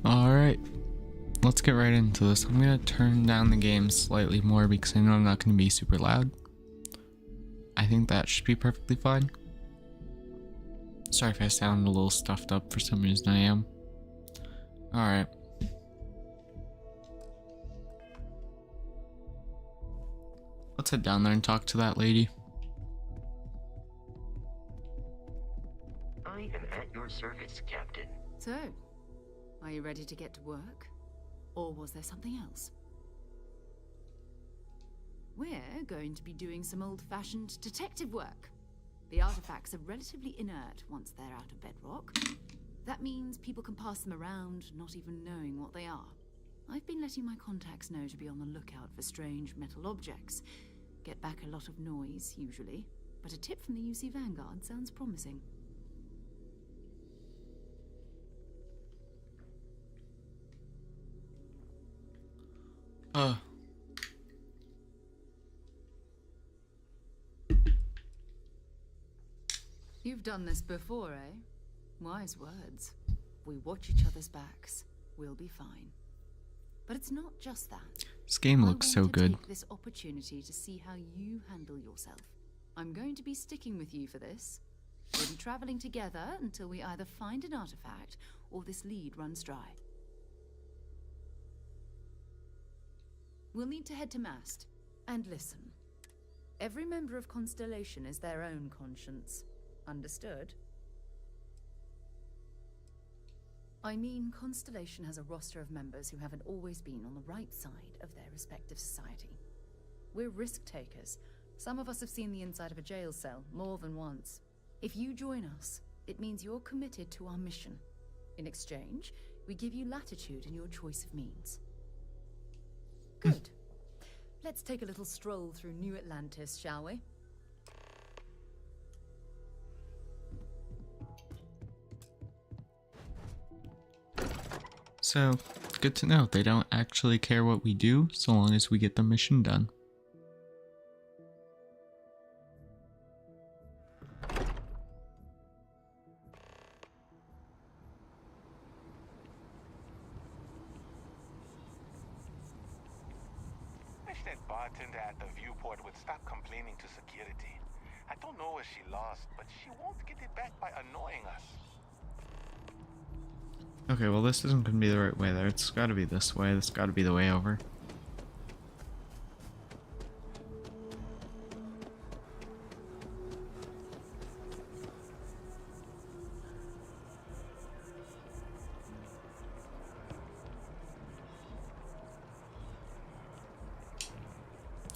Alright, let's get right into this. I'm gonna turn down the game slightly more because I know I'm not gonna be super loud. I think that should be perfectly fine. Sorry if I sound a little stuffed up, for some reason I am. Alright. Let's head down there and talk to that lady. I am at your service, Captain. So, are you ready to get to work? Or was there something else? We're going to be doing some old-fashioned detective work. The artifacts are relatively inert once they're out of bedrock. That means people can pass them around, not even knowing what they are. I've been letting my contacts know to be on the lookout for strange metal objects. Get back a lot of noise, usually, but a tip from the UC Vanguard sounds promising. You've done this before, eh? Wise words. We watch each other's backs. We'll be fine. But it's not just that. This game looks so good. I want to take this opportunity to see how you handle yourself. I'm going to be sticking with you for this. We'll be traveling together until we either find an artifact or this lead runs dry. We'll need to head to Mast. And listen. Every member of Constellation is their own conscience. Understood? I mean, Constellation has a roster of members who haven't always been on the right side of their respective society. We're risk takers. Some of us have seen the inside of a jail cell more than once. If you join us, it means you're committed to our mission. In exchange, we give you latitude in your choice of means. Good. Let's take a little stroll through New Atlantis, shall we? So, good to know. They don't actually care what we do, so long as we get the mission done. Wish that bartender at the viewport would stop complaining to security. I don't know what she lost, but she won't get it back by annoying us. Okay, well this isn't gonna be the right way there. It's gotta be this way. This gotta be the way over.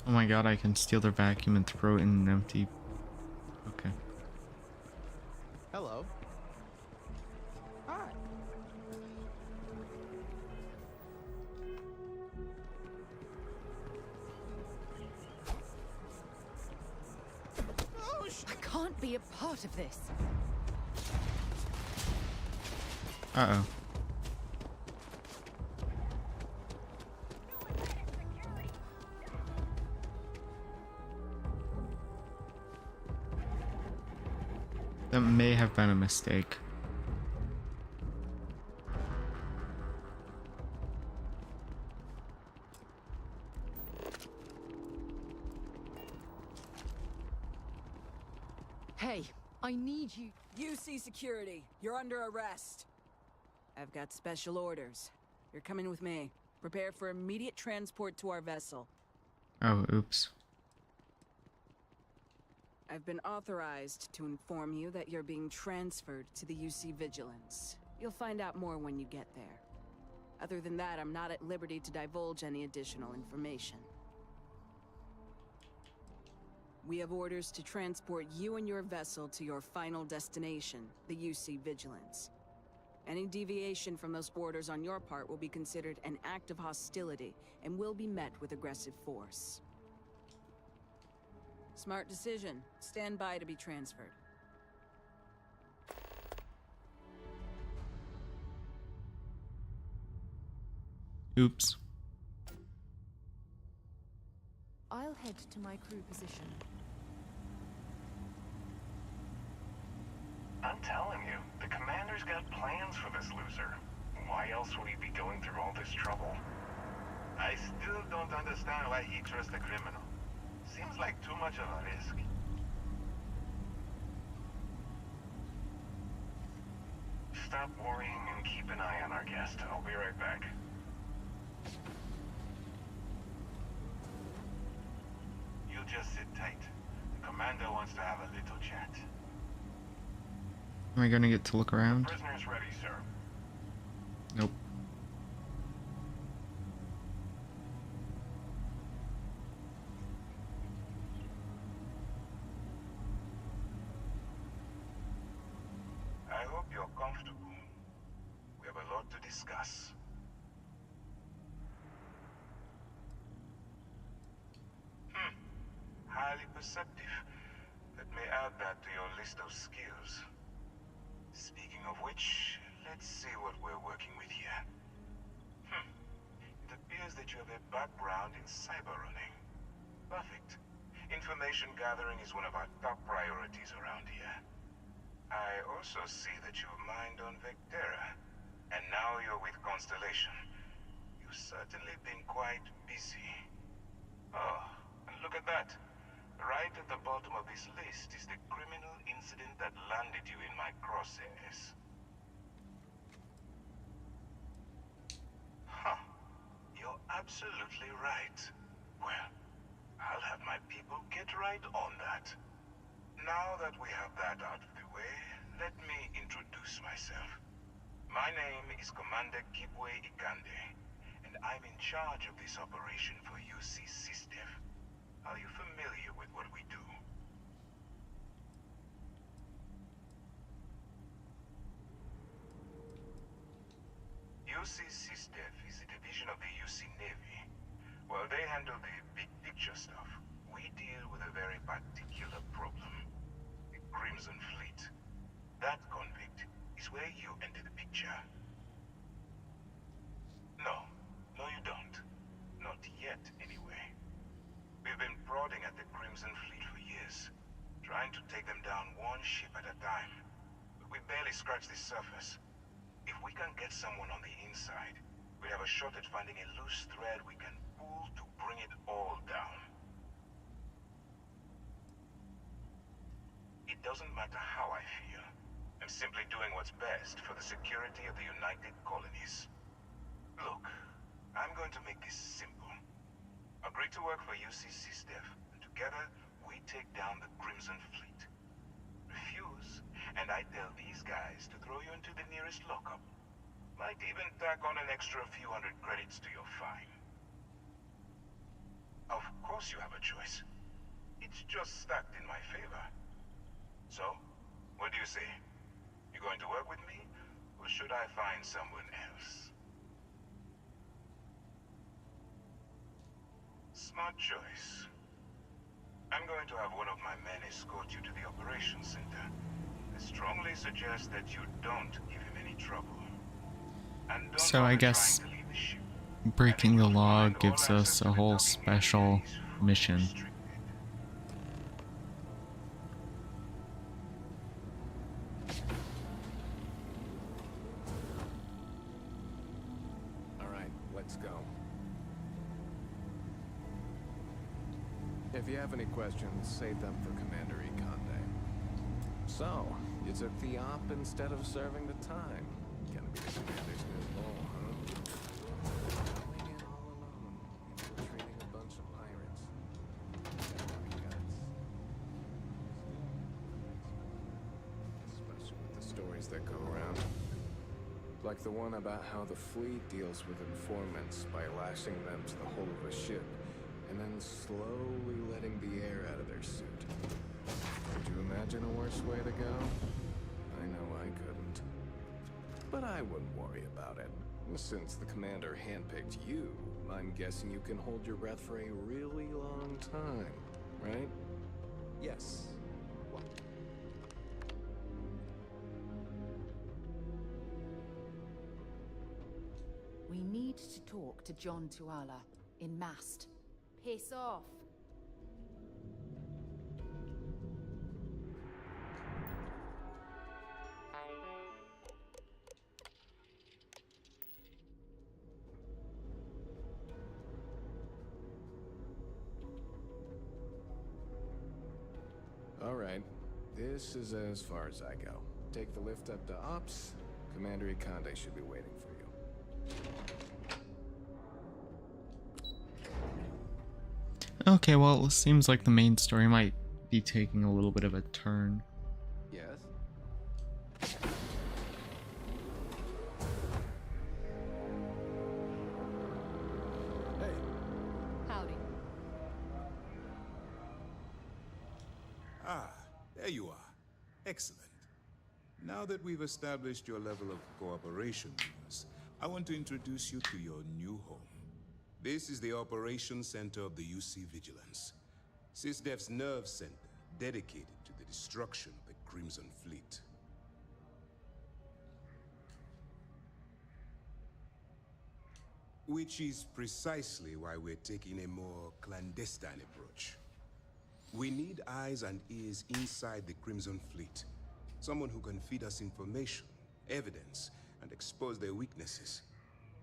Oh my god, I can steal their vacuum and throw it in an empty... Okay. Hello. Hi. I can't be a part of this. Uh-oh. That may have been a mistake. Hey, I need you. UC security, you're under arrest. I've got special orders. You're coming with me. Prepare for immediate transport to our vessel. Oh, oops. I've been authorized to inform you that you're being transferred to the UC Vigilance. You'll find out more when you get there. Other than that, I'm not at liberty to divulge any additional information. We have orders to transport you and your vessel to your final destination, the UC Vigilance. Any deviation from those orders on your part will be considered an act of hostility and will be met with aggressive force. Smart decision. Stand by to be transferred. Oops. I'll head to my crew position. I'm telling you, the commander's got plans for this loser. Why else would he serious trouble. I still don't understand why he trusts a criminal. Seems like too much of a risk. Stop worrying and keep an eye on our guest. I'll be right back. You just sit tight. The commander wants to have a little chat. Am I gonna get to look around? Prisoner's ready, sir. Nope. I hope you're comfortable. We have a lot to discuss. Highly perceptive. Let me add that to your list of skills. Speaking of which, let's see what we're working with here. It appears that you have a background in cyber running. Perfect. Information gathering is one of our top priorities around here. I also see that you've mined on Vectera, and now you're with Constellation. You've certainly been quite busy. Oh, and look at that. Right at the bottom of this list is the criminal incident that landed you in my crosshairs. Huh. You're absolutely right. Well, I'll have my people get right on that. Now that we have that out of the way, let me introduce myself. My name is Commander Kibwe Ikande, and I'm in charge of this operation for UC SysDev. Are you familiar with what we do? UC SysDev is a division of the UC Navy. While they handle the big picture stuff, we deal with a very particular problem. The Crimson Fleet. That convict is where you enter the picture. No, you don't. Not yet, anyway. We've been prodding at the Crimson Fleet for years, trying to take them down one ship at a time. But we barely scratched the surface. If we can get someone on the inside, we have a shot at finding a loose thread we can pull to bring it all down. It doesn't matter how I feel. I'm simply doing what's best for the security of the United Colonies. Look, I'm going to make this simple. Agree to work for UC SysDev, and together we take down the Crimson Fleet. Refuse, and I tell these guys to throw you into the nearest lockup. Might even tack on an extra few hundred credits to your fine. Of course you have a choice. It's just stacked in my favor. So, what do you say? You going to work with me, or should I find someone else? Smart choice. I'm going to have one of my men escort you to the operations center. I strongly suggest that you don't give him any trouble. And don't So I bother guess trying to leave the ship. breaking the you'll law find all gives access us to a the whole docking special area is fully mission. restricted. All right, let's go. If you have any questions, save them for Commander Ikande. So, you took the op instead of serving the time. Gonna be the commander's new role, huh? Going in all alone, infiltrating a bunch of pirates. Gotta have guts. Especially with the stories that go around. Like the one about how the fleet deals with informants by lashing them to the hull of a ship, and then slowly letting the air out of their suit. Could you imagine a worse way to go? I know I couldn't. But I wouldn't worry about it. Since the commander handpicked you, I'm guessing you can hold your breath for a really long time, right? Yes. What? We need to talk to John Tuala in Mast. Piss off. This is as far as I go. Take the lift up to Ops. Commander Ikonde should be waiting for you. Okay, well, it seems like the main story might be taking a little bit of a turn. Yes? Hey. Howdy. Ah, there you are. Excellent. Now that we've established your level of cooperation with us, I want to introduce you to your new home. This is the Operations Center of the UC Vigilance. SysDef's nerve center, dedicated to the destruction of the Crimson Fleet. Which is precisely why we're taking a more clandestine approach. We need eyes and ears inside the Crimson Fleet. Someone who can feed us information, evidence, and expose their weaknesses.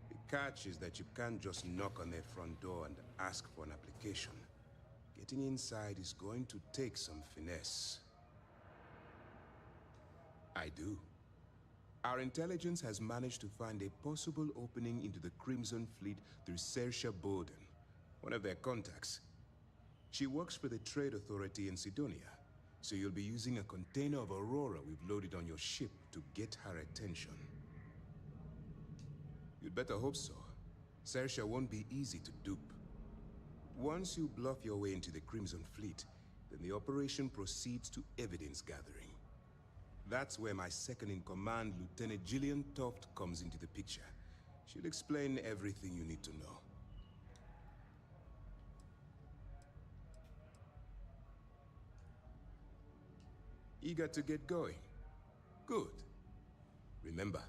The catch is that you can't just knock on their front door and ask for an application. Getting inside is going to take some finesse. I do. Our intelligence has managed to find a possible opening into the Crimson Fleet through Saoirse Bowden, one of their contacts. She works for the Trade Authority in Sidonia, so you'll be using a container of Aurora we've loaded on your ship to get her attention. You'd better hope so. Saoirse won't be easy to dupe. Once you bluff your way into the Crimson Fleet, then the operation proceeds to evidence gathering. That's where my second-in-command, Lieutenant Gillian Toft, comes into the picture. She'll explain everything you need to know. Eager to get going? Good. Remember,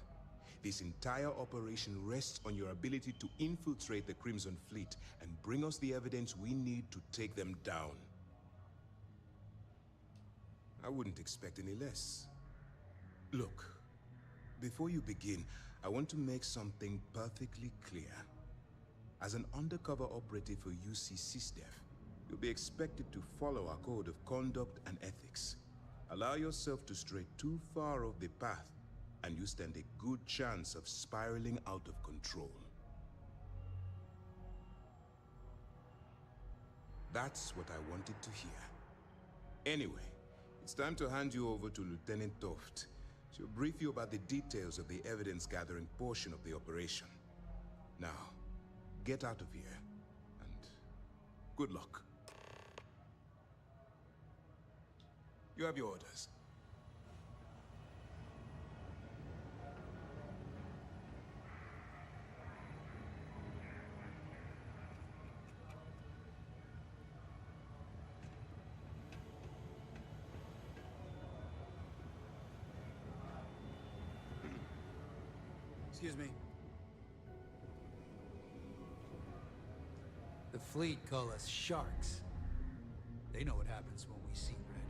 this entire operation rests on your ability to infiltrate the Crimson Fleet and bring us the evidence we need to take them down. I wouldn't expect any less. Look, before you begin, I want to make something perfectly clear. As an undercover operative for UC SysDef, you'll be expected to follow our code of conduct and ethics. Allow yourself to stray too far off the path, and you stand a good chance of spiraling out of control. That's what I wanted to hear. Anyway, it's time to hand you over to Lieutenant Toft. She'll brief you about the details of the evidence-gathering portion of the operation. Now, get out of here, and good luck. You have your orders. Excuse me. The fleet call us sharks. They know what happens when we see red.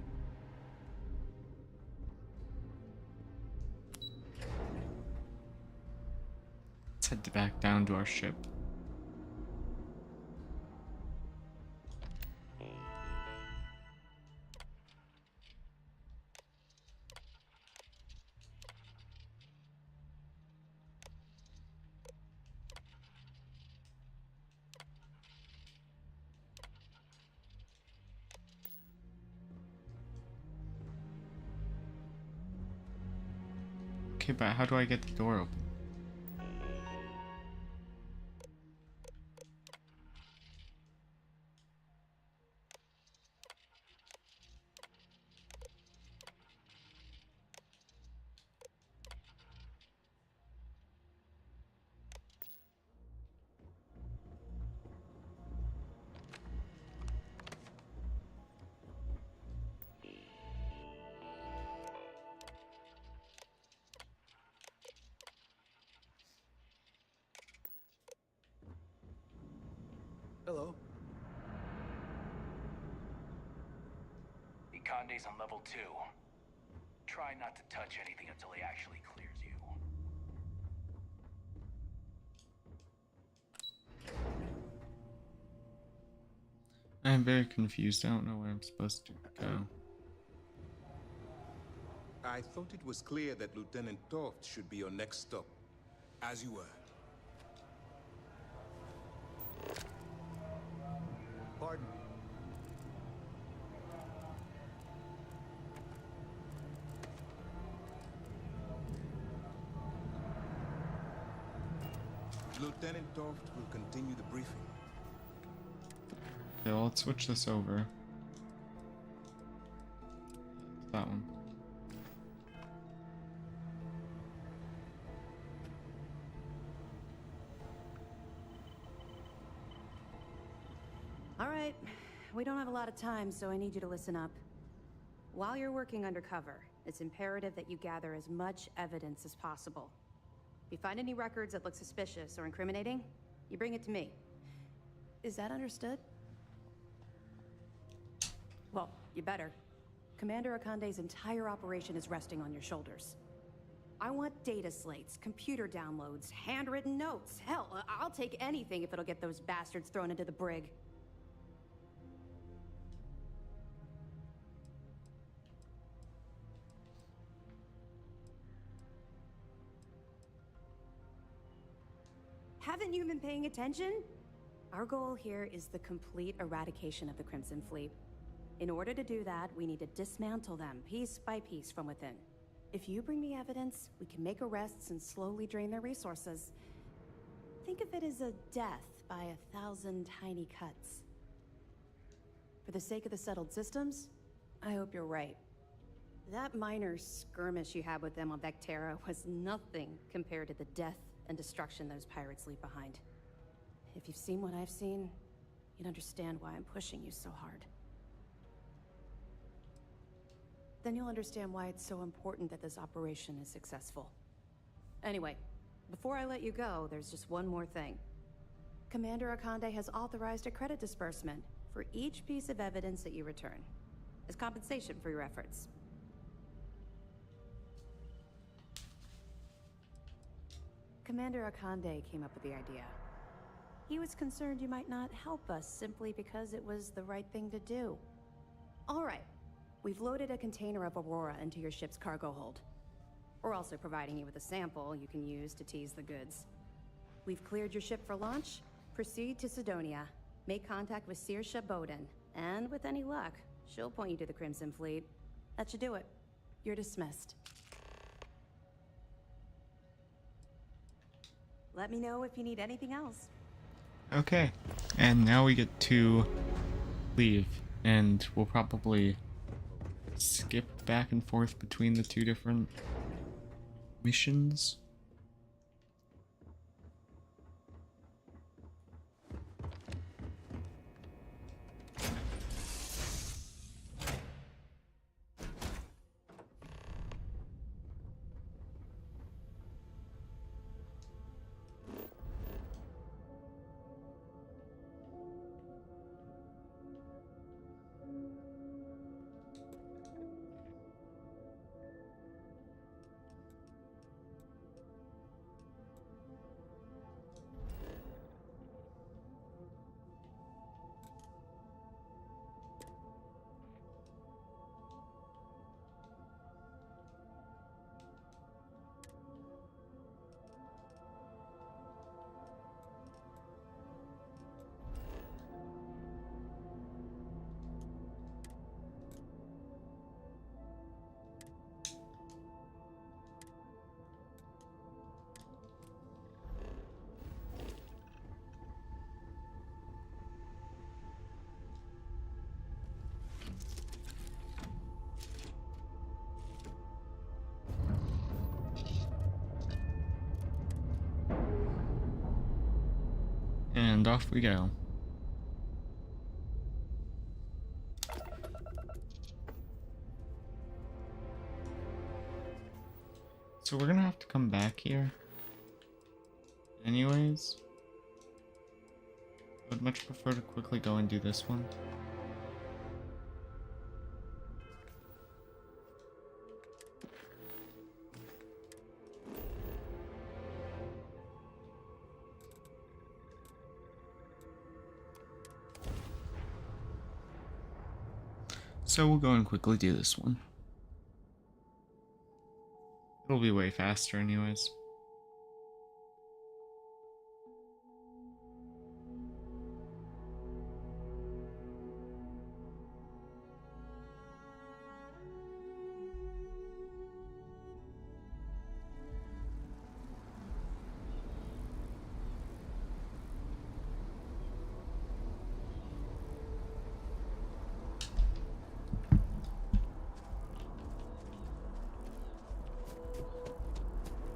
Let's head back down to our ship. Okay, but how do I get the door open? Hello. Ikonde's on level 2. Try not to touch anything until he actually clears you. I'm very confused. I don't know where I'm supposed to go. I thought it was clear that Lieutenant Toft should be your next stop. As you were. Pardon me. Lieutenant Toft will continue the briefing. Okay, well, let's switch this over. That one. All right, we don't have a lot of time, so I need you to listen up. While you're working undercover, it's imperative that you gather as much evidence as possible. If you find any records that look suspicious or incriminating, you bring it to me. Is that understood? Well, you better. Commander Akande's entire operation is resting on your shoulders. I want data slates, computer downloads, handwritten notes. Hell, I'll take anything if it'll get those bastards thrown into the brig. Haven't you been paying attention? Our goal here is the complete eradication of the Crimson Fleet. In order to do that, we need to dismantle them piece by piece from within. If you bring me evidence, we can make arrests and slowly drain their resources. Think of it as a death by 1,000 tiny cuts. For the sake of the settled systems, I hope you're right. That minor skirmish you had with them on Vectera was nothing compared to the death and destruction those pirates leave behind. If you've seen what I've seen, you'd understand why I'm pushing you so hard. Then you'll understand why it's so important that this operation is successful. Anyway, before I let you go, there's just one more thing. Commander Akande has authorized a credit disbursement for each piece of evidence that you return, as compensation for your efforts. Commander Akande came up with the idea. He was concerned you might not help us simply because it was the right thing to do. All right. We've loaded a container of Aurora into your ship's cargo hold. We're also providing you with a sample you can use to tease the goods. We've cleared your ship for launch. Proceed to Sidonia. Make contact with Saoirse Bowden. And with any luck, she'll point you to the Crimson Fleet. That should do it. You're dismissed. Let me know if you need anything else. Okay, and now we get to leave, and we'll probably skip back and forth between the two different missions. And off we go. So we're gonna have to come back here. Anyways, I would much prefer to quickly go and do this one. So we'll go and quickly do this one. It'll be way faster anyways.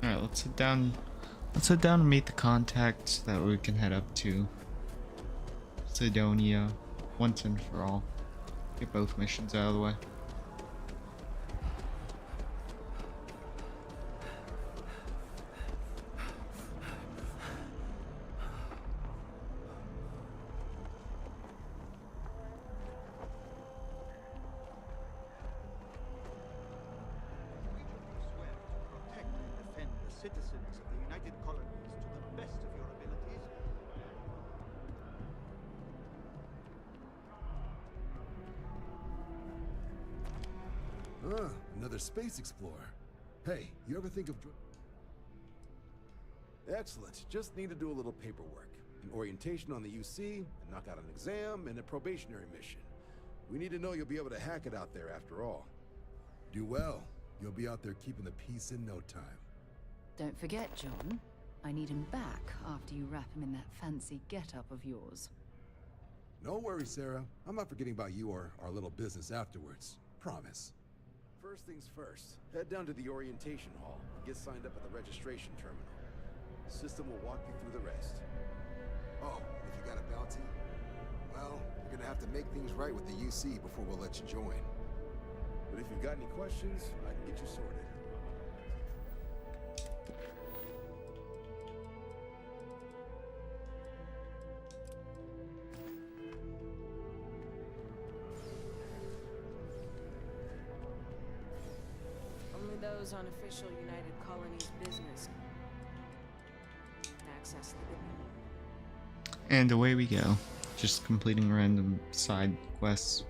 Alright, let's head down. Let's head down and meet the contact so that we can head up to Sidonia once and for all. Get both missions out of the way. Citizens of the United Colonies to the best of your abilities. Another space explorer. Hey, you ever think of... Excellent. Just need to do a little paperwork. An orientation on the UC, and knock out an exam, and a probationary mission. We need to know you'll be able to hack it out there after all. Do well. You'll be out there keeping the peace in no time. Don't forget, John. I need him back after you wrap him in that fancy get-up of yours. No worries, Sarah. I'm not forgetting about you or our little business afterwards. Promise. First things first, head down to the orientation hall and get signed up at the registration terminal. The system will walk you through the rest. Oh, if you got a bounty? Well, you're gonna have to make things right with the UC before we'll let you join. But if you've got any questions, I can get you sorted. Those on official United Colonies business can access the building. And away we go. Just completing random side quests.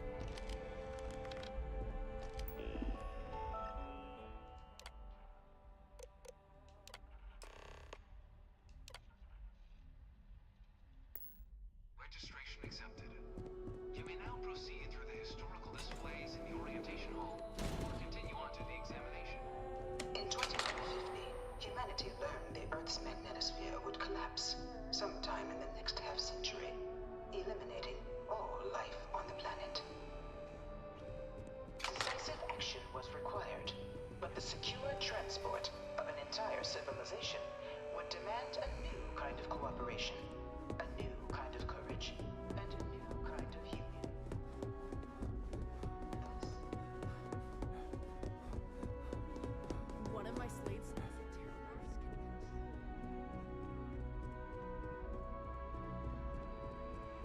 Registration accepted. You may now proceed through the historical displays in the orientation hall, or continue on to the examination. In 2150, humanity learned the Earth's magnetosphere would collapse sometime in the next half-century, eliminating all life on the planet. Decisive action was required, but the secure transport of an entire civilization would demand a new kind of cooperation, a new kind of courage, and a new kind of union. One of my slates has a terrible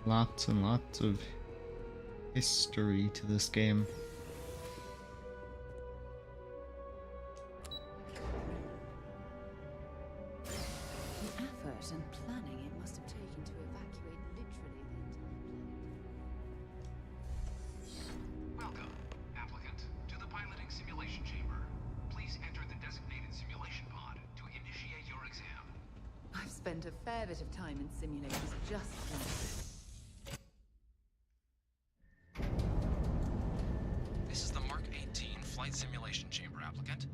Lots and lots of history to this game. The effort and planning it must have taken to evacuate literally the entire planet. Welcome, applicant, to the piloting simulation chamber. Please enter the designated simulation pod to initiate your exam. I've spent a fair bit of time in simulators just once. This is the Mark 18 flight simulation chamber, applicant.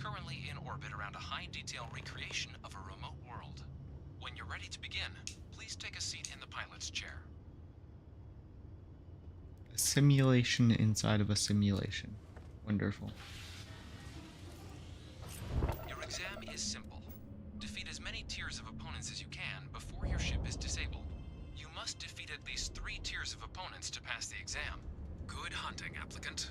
Currently in orbit around a high-detail recreation of a remote world. When you're ready to begin, please take a seat in the pilot's chair. A simulation inside of a simulation. Wonderful. Your exam is simple. Defeat as many tiers of opponents as you can before your ship is disabled. You must defeat at least 3 tiers of opponents to pass the exam. Good hunting, applicant.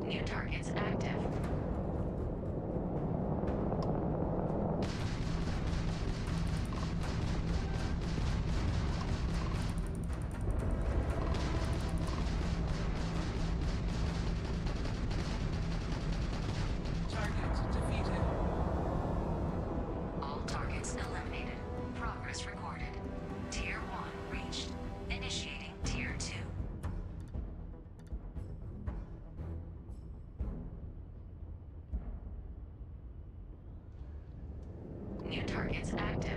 New targets active. Target defeated. All targets eliminated. Progress recorded. Tier 1 reached. targets active.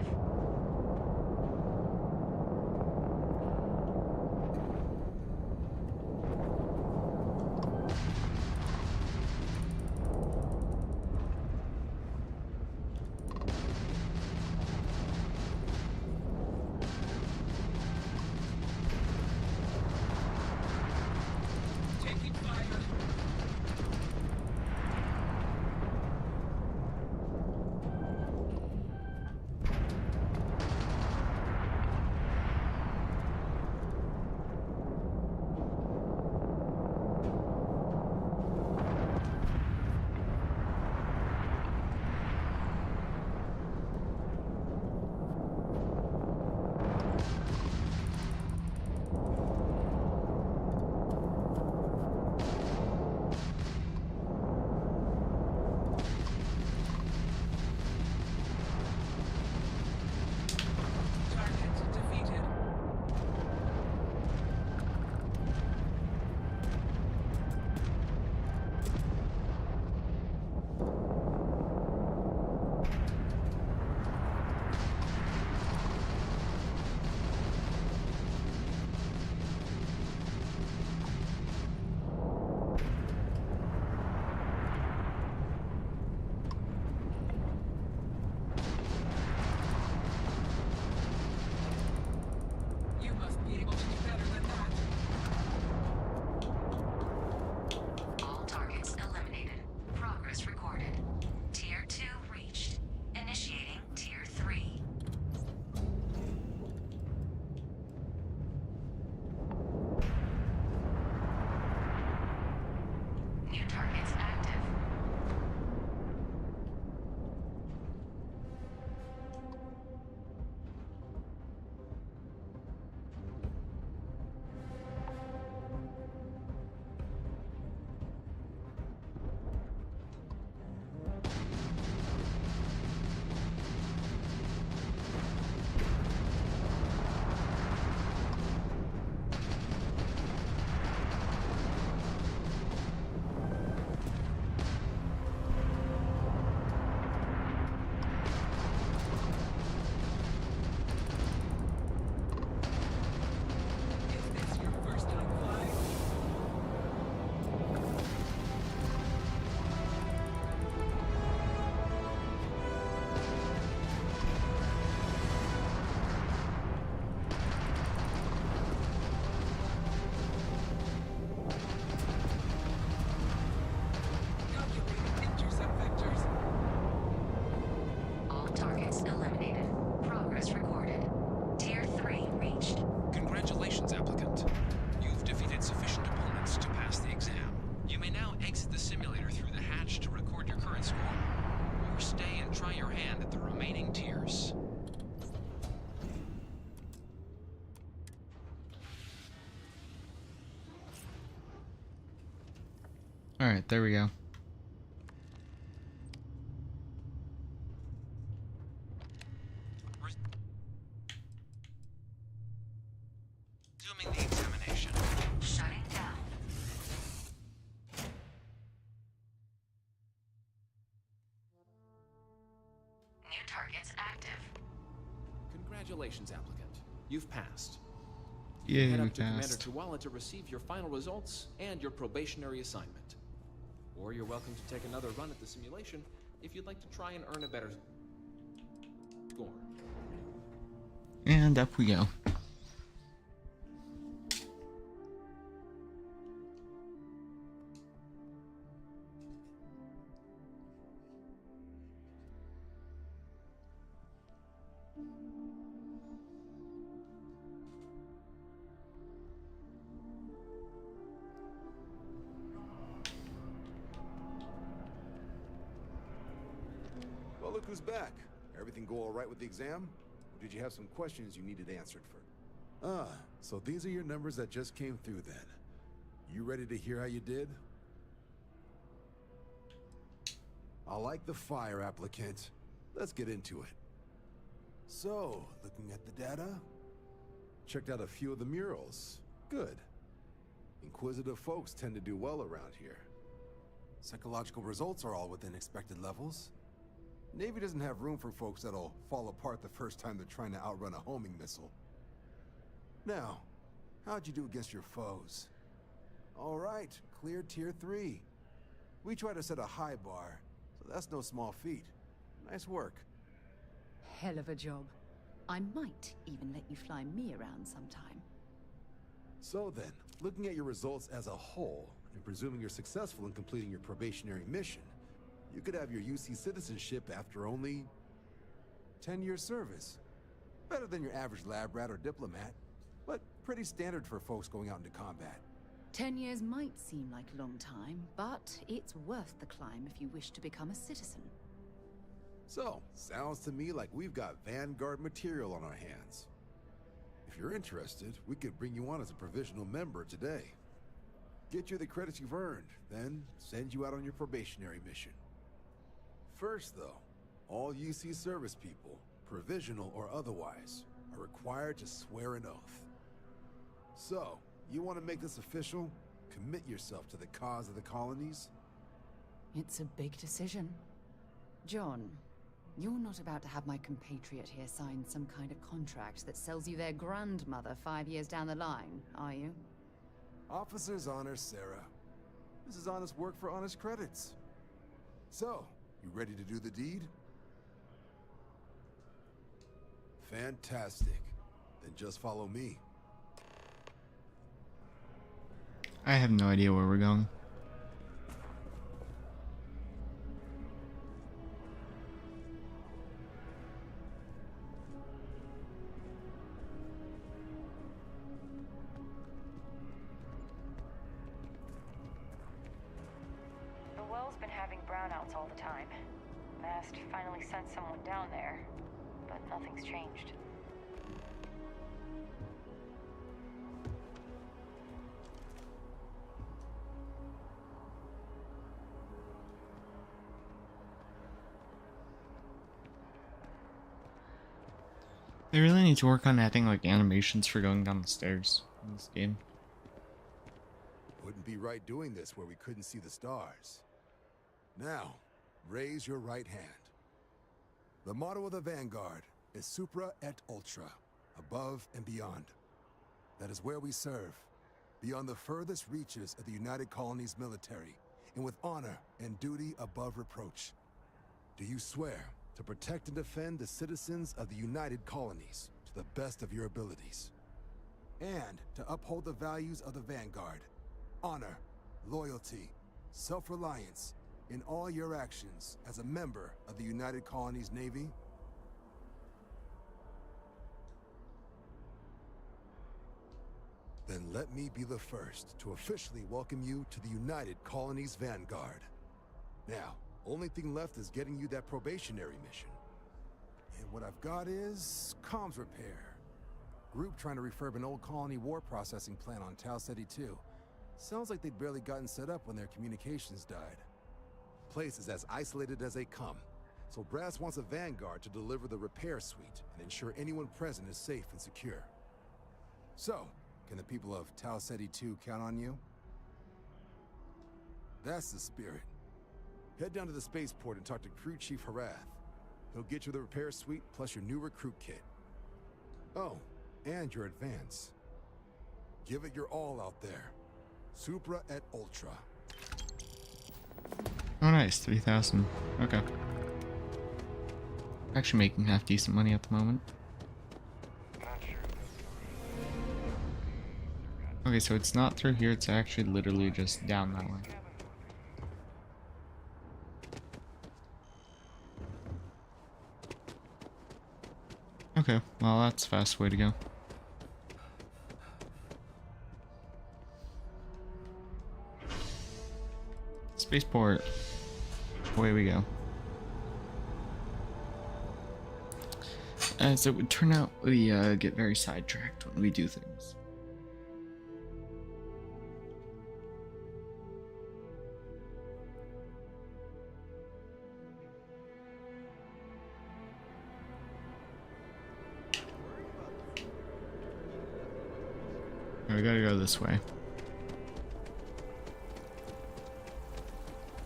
Taking fire. Target defeated. You must be able to do better than that. All targets eliminated. Progress recorded. Tier 2 reached. Initiating Tier 3. New targets active. Is this your first time flying? Calculating intercept vectors. All targets eliminated. Progress recorded. Tier 3 reached. Congratulations, applicant. You've defeated sufficient opponents to pass the exam. You may now exit the simulator through the hatch to record your current score, or stay and try your hand at the remaining tiers. Alright, there we go. Resuming the examination. Shutting down. New targets active. Congratulations, applicant. You've passed. Yeah, Head we up to Commander passed. Chihuahua to receive your final results and your probationary assignment. Or you're welcome to take another run at the simulation if you'd like to try and earn a better score. And up we go. Well, look who's back. Everything go all right with the exam? Or did you have some questions you needed answered first? Ah, so these are your numbers that just came through then. You ready to hear how you did? I like the fire, applicant. Let's get into it. So, looking at the data? Checked out a few of the murals. Good. Inquisitive folks tend to do well around here. Psychological results are all within expected levels. Navy doesn't have room for folks that'll fall apart the first time they're trying to outrun a homing missile. Now, how'd you do against your foes? All right, clear tier 3. We try to set a high bar, so that's no small feat. Nice work. Hell of a job. I might even let you fly me around sometime. So then, looking at your results as a whole, and presuming you're successful in completing your probationary mission, you could have your UC citizenship after only 10 years service. Better than your average lab rat or diplomat, but pretty standard for folks going out into combat. 10 years might seem like a long time, but it's worth the climb if you wish to become a citizen. So, sounds to me like we've got Vanguard material on our hands. If you're interested, we could bring you on as a provisional member today. Get you the credits you've earned, then send you out on your probationary mission. First, though, all UC service people, provisional or otherwise, are required to swear an oath. So, you want to make this official? Commit yourself to the cause of the colonies? It's a big decision. John, you're not about to have my compatriot here sign some kind of contract that sells you their grandmother 5 years down the line, are you? Officer's honor, Sarah. This is honest work for honest credits. So, you ready to do the deed? Fantastic. Then just follow me. I have no idea where we're going. The well's been having brownouts all the time. Mast finally sent someone down there, but nothing's changed. They really need to work on adding like animations for going down the stairs in this game. Wouldn't be right doing this where we couldn't see the stars. Now, raise your right hand. The motto of the Vanguard is Supra et Ultra, above and beyond. That is where we serve, beyond the furthest reaches of the United Colonies military, and with honor and duty above reproach. Do you swear to protect and defend the citizens of the United Colonies to the best of your abilities? And to uphold the values of the Vanguard, honor, loyalty, self-reliance, in all your actions as a member of the United Colonies Navy? Then let me be the first to officially welcome you to the United Colonies Vanguard. Now, only thing left is getting you that probationary mission. And what I've got is comms repair. Group trying to refurb an old colony war processing plant on Tau Ceti 2. Sounds like they'd barely gotten set up when their communications died. Place is as isolated as they come, so Brass wants a Vanguard to deliver the repair suite and ensure anyone present is safe and secure. So, can the people of Tau Ceti 2 count on you? That's the spirit. Head down to the spaceport and talk to Crew Chief Harath. He'll get you the repair suite plus your new recruit kit. Oh, and your advance. Give it your all out there. Supra et Ultra. Oh nice, 3,000. Okay. Actually making half decent money at the moment. Okay, so it's not through here, it's actually literally just down that way. Okay, well that's a fast way to go. Spaceport. Away we go. As it would turn out, we get very sidetracked when we do things. We gotta go this way.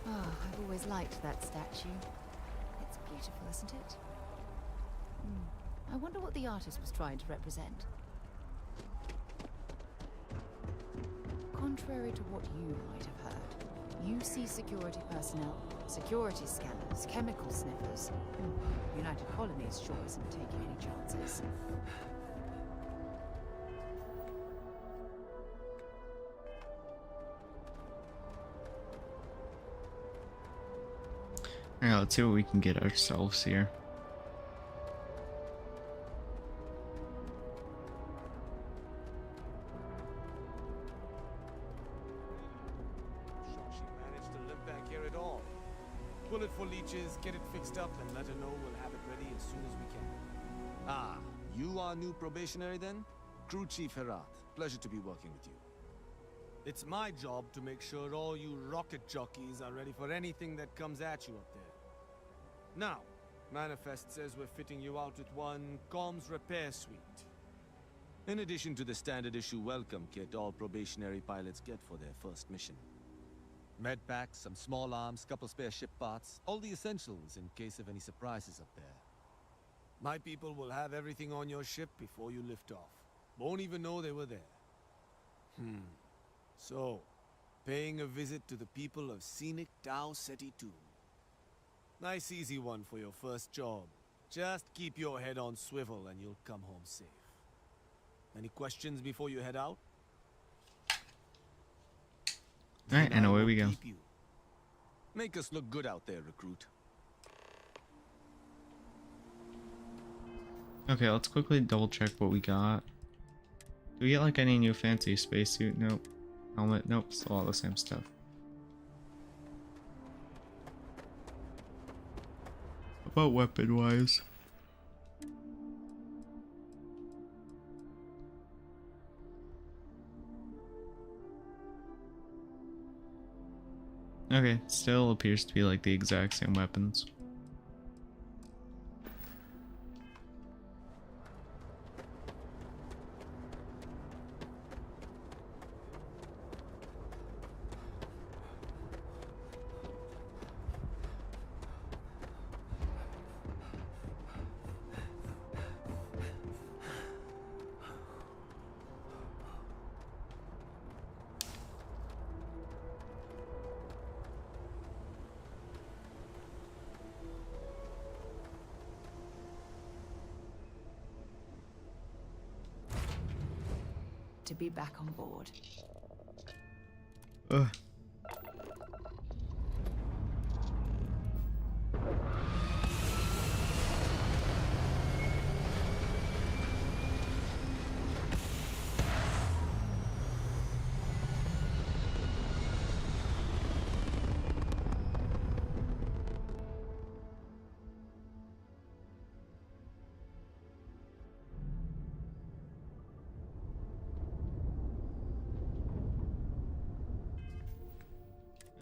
Oh, I've always liked that statue. It's beautiful, isn't it? I wonder what the artist was trying to represent. Contrary to what you might have heard, you see security personnel, security scanners, chemical sniffers. United Colonies sure isn't taking any chances. Alright, let's see what we can get ourselves here. Shocked she managed to live back here at all. Pull it for leeches, get it fixed up, and let her know we'll have it ready as soon as we can. Ah, you are new probationary then? Crew Chief Herat. Pleasure to be working with you. It's my job to make sure all you rocket jockeys are ready for anything that comes at you up there. Now, Manifest says we're fitting you out with one comms repair suite. In addition to the standard issue welcome kit all probationary pilots get for their first mission. Med packs, some small arms, couple spare ship parts, all the essentials in case of any surprises up there. My people will have everything on your ship before you lift off. Won't even know they were there. So, paying a visit to the people of scenic Tau Ceti 2. Nice easy one for your first job. Just keep your head on swivel and you'll come home safe. Any questions before you head out? Alright, and away we go. Make us look good out there, recruit. Okay, let's quickly double check what we got. Do we get like any new fancy spacesuit? Nope. Helmet? Nope. Still all the same stuff. About weapon wise. Okay, still appears to be like the exact same weapons. To be back on board. Ugh.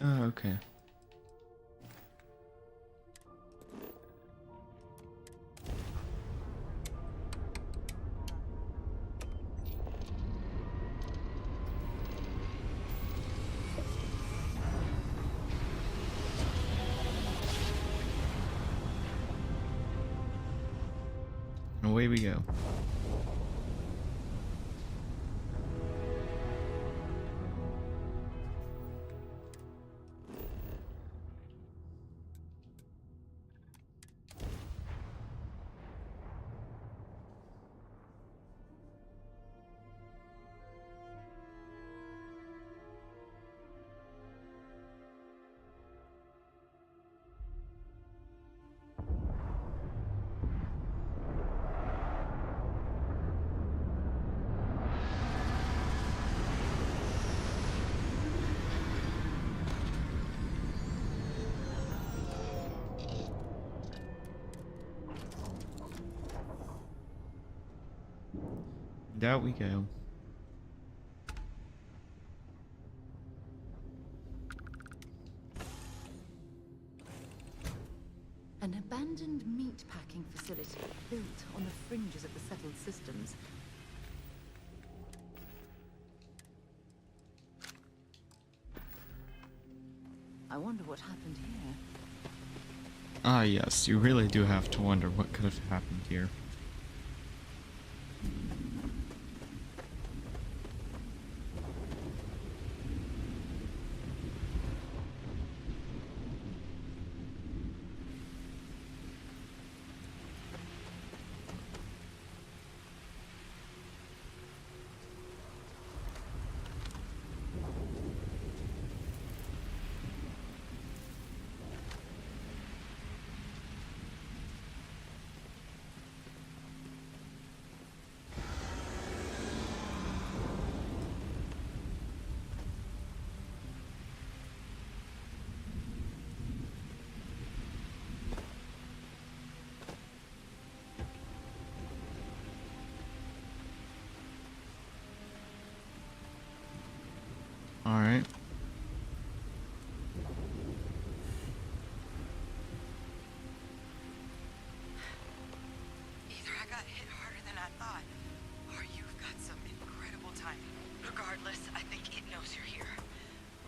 Oh, okay. And away we go. And out we go. An abandoned meat packing facility built on the fringes of the settled systems. I wonder what happened here. Ah, yes, you really do have to wonder what could have happened here. Alright. Either I got hit harder than I thought, or you've got some incredible timing. Regardless, I think it knows you're here.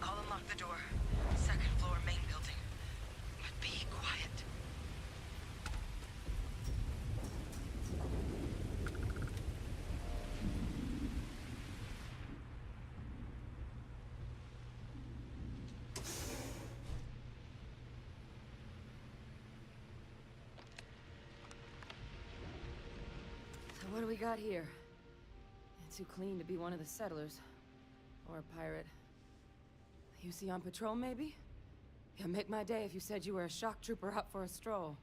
I'll unlock the door. Second floor, main building. But be quiet. So what do we got here? Too clean to be one of the settlers. Or a pirate. You see on patrol, maybe? Yeah, make my day if you said you were a shock trooper out for a stroll.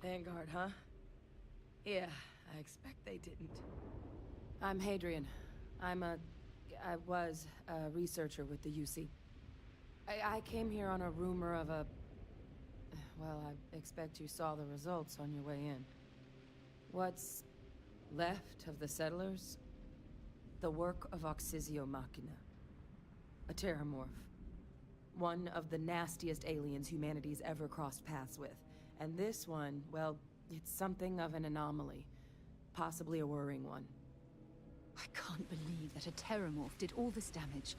Vanguard, huh? Yeah, I expect they didn't. I'm Hadrian. I was a researcher with the UC. I came here on a rumor of a... Well, I expect you saw the results on your way in. What's left of the settlers? The work of Oxysio Machina. A terramorph. One of the nastiest aliens humanity's ever crossed paths with. And this one, well, it's something of an anomaly. Possibly a worrying one. I can't believe that a terramorph did all this damage.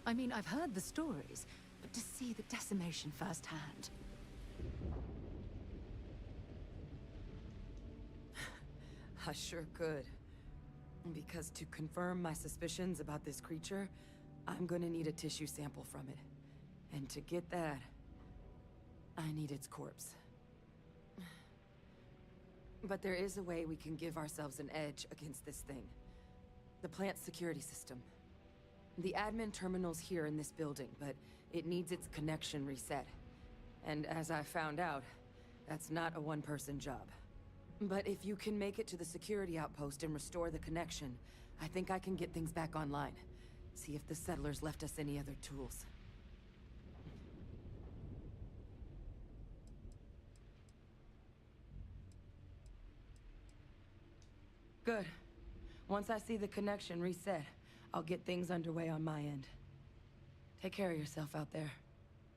I mean, I've heard the stories, but to see the decimation firsthand... I sure could. Because to confirm my suspicions about this creature, I'm gonna need a tissue sample from it. And to get that, I need its corpse. But there is a way we can give ourselves an edge against this thing. The plant's security system. The admin terminal's here in this building, but it needs its connection reset. And as I found out, that's not a one-person job. But if you can make it to the security outpost and restore the connection, I think I can get things back online. See if the settlers left us any other tools. Good. Once I see the connection reset, I'll get things underway on my end. Take care of yourself out there.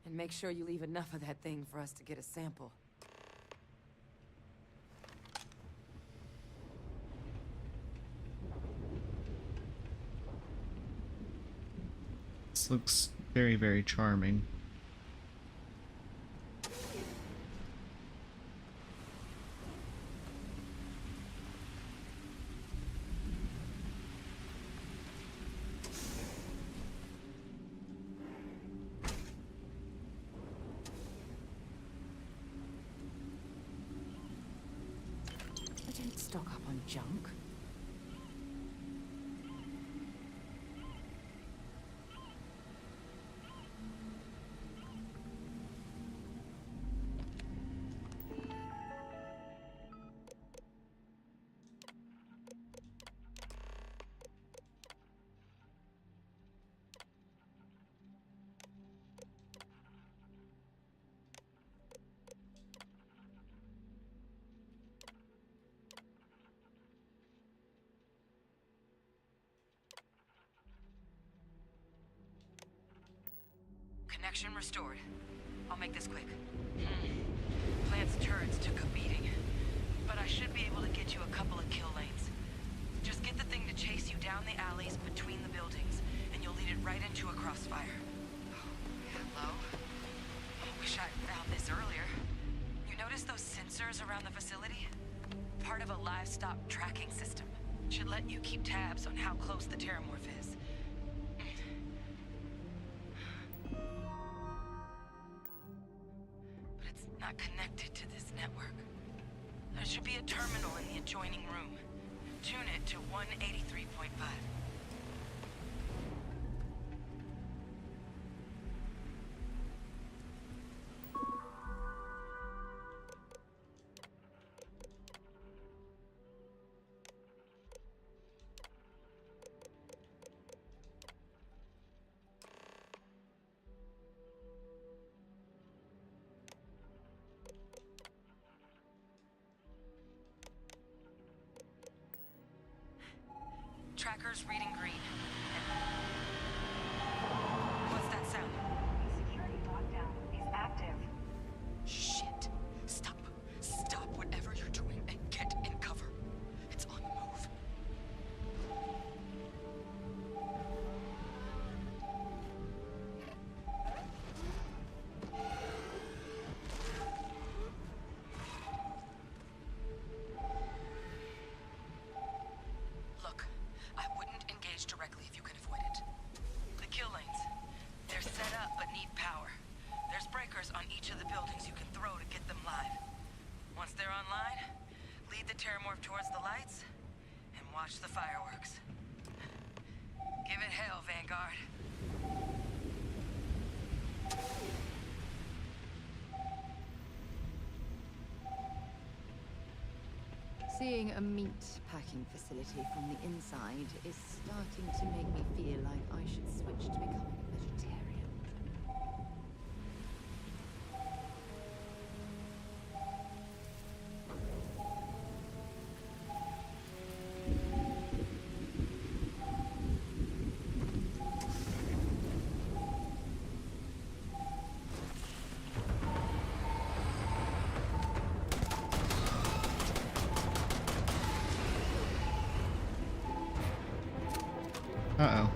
And make sure you leave enough of that thing for us to get a sample. This looks very, very charming. I don't stock up on junk. Connection restored. I'll make this quick. Plant's turrets took a beating, but I should be able to get you a couple of kill lanes. Just get the thing to chase you down the alleys between the buildings, and you'll lead it right into a crossfire. Hello? wish I'd found this earlier. You notice those sensors around the facility? Part of a livestock tracking system. Should let you keep tabs on how close the terramorph is. But it's not connected to this network. There should be a terminal in the adjoining room. Tune it to 183.5. Tracker's reading green. What's that sound? The security lockdown is active. Shit. Stop. Stop whatever you're doing and get in cover. It's on the move. Look, I wouldn't engage directly if you can avoid it. The kill lanes. They're set up but need power. There's breakers on each of the buildings you can throw to get them live. Once they're online, lead the terramorph towards the lights and watch the fireworks. Give it hell, Vanguard. Seeing a meat packing facility from the inside is starting to make me feel like I should switch to becoming a vegetarian. Uh-oh.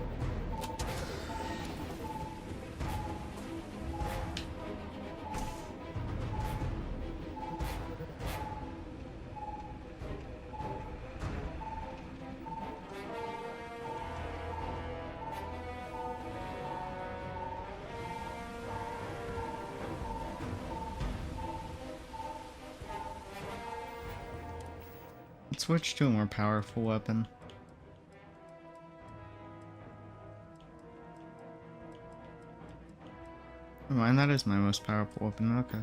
Let's switch to a more powerful weapon. Oh, and that is my most powerful weapon, okay.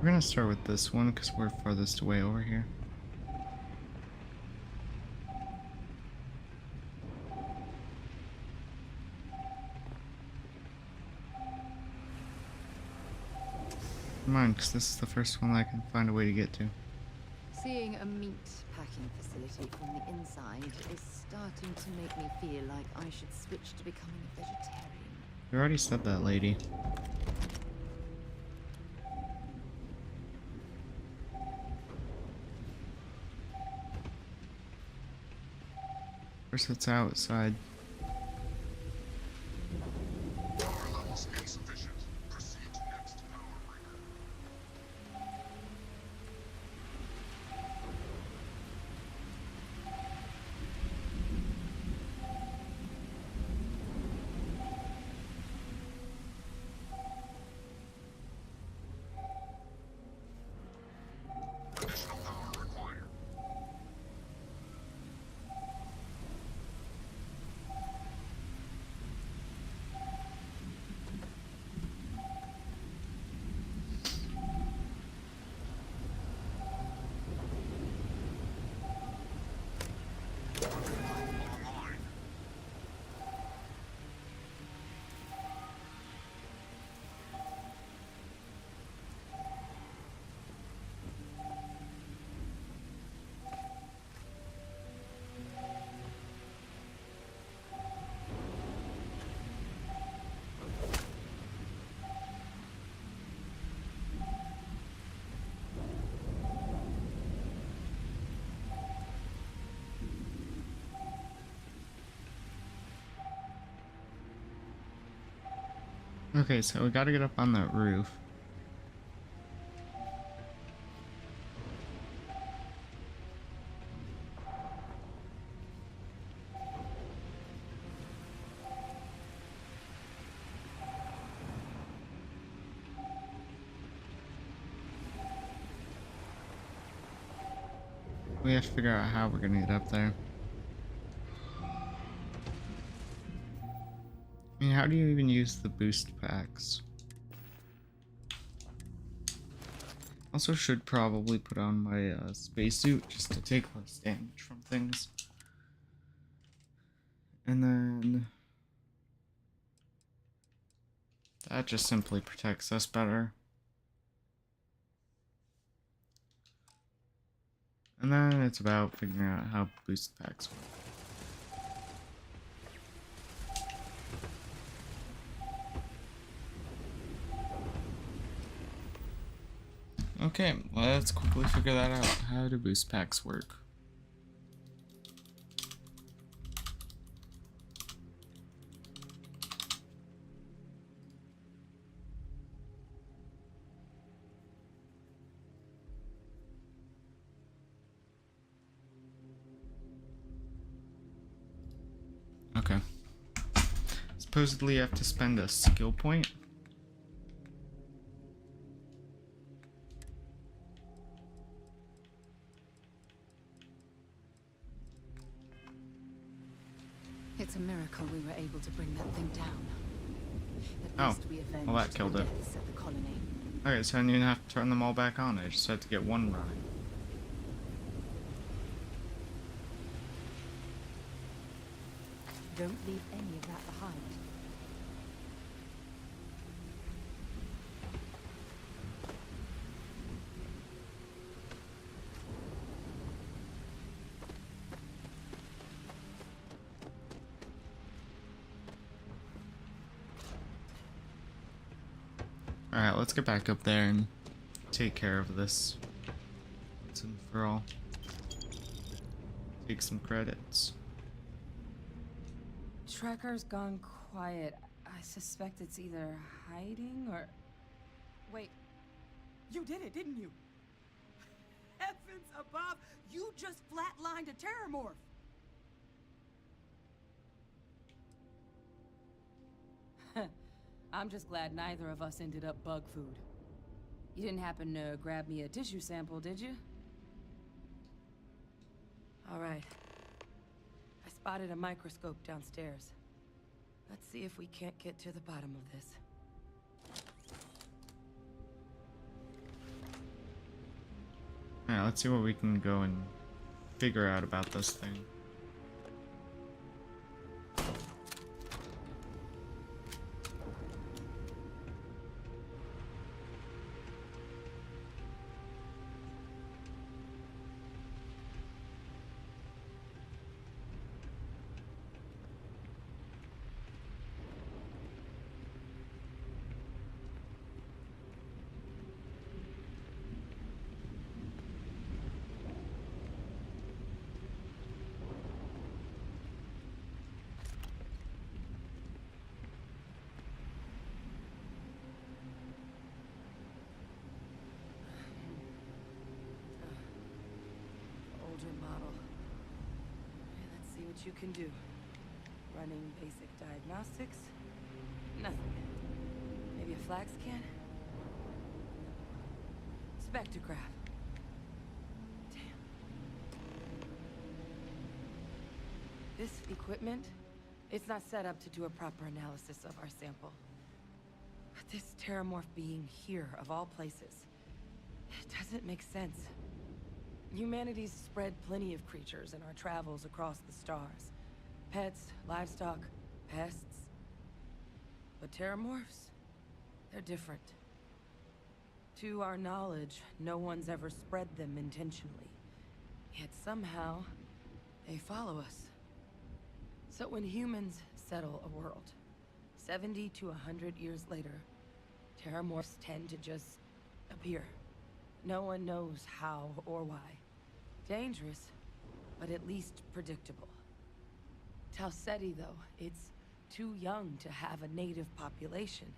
We're gonna start with this one because we're farthest away over here. Come on, because this is the first one I can find a way to get to. Seeing a meat packing facility from the inside is starting to make me feel like I should switch to becoming a vegetarian. You already said that, lady. First, it's outside. Power levels insufficient. Proceed to next power breaker. Additional power required. Online. Okay, so we gotta get up on that roof. We have to figure out how we're gonna get up there. I mean, how do you even use the boost packs? Also should probably put on my spacesuit just to take less damage from things. And then that just simply protects us better. And then it's about figuring out how boost packs work. Okay, let's quickly figure that out. How do boost packs work? Okay. Supposedly you have to spend a skill point. It's a miracle we were able to bring that thing down. Oh, At least we avenged well that killed the it. deaths at the colony. Okay, so I didn't even have to turn them all back on. I just had to get one running. Don't leave any of that behind. Alright, let's get back up there and take care of this once and for all. Take some credits. Tracker's gone quiet. I suspect it's either hiding or... Wait. You did it, didn't you? Heavens above! You just flatlined a terramorph! I'm just glad neither of us ended up bug food. You didn't happen to grab me a tissue sample, did you? All right. I spotted a microscope downstairs. Let's see if we can't get to the bottom of this. Alright, let's see what we can go and figure out about this thing. what you can do. Running basic diagnostics? Nothing. Maybe a flag scan? Spectrograph. Damn. This equipment, it's not set up to do a proper analysis of our sample. But this terramorph being here, of all places, it doesn't make sense. Humanity's spread plenty of creatures in our travels across the stars. Pets, livestock, pests. But terramorphs? They're different. To our knowledge, no one's ever spread them intentionally. Yet somehow, they follow us. So when humans settle a world, 70 to 100 years later, terramorphs tend to just appear. No one knows how or why. Dangerous, but at least predictable. Talseti, though, it's too young to have a native population.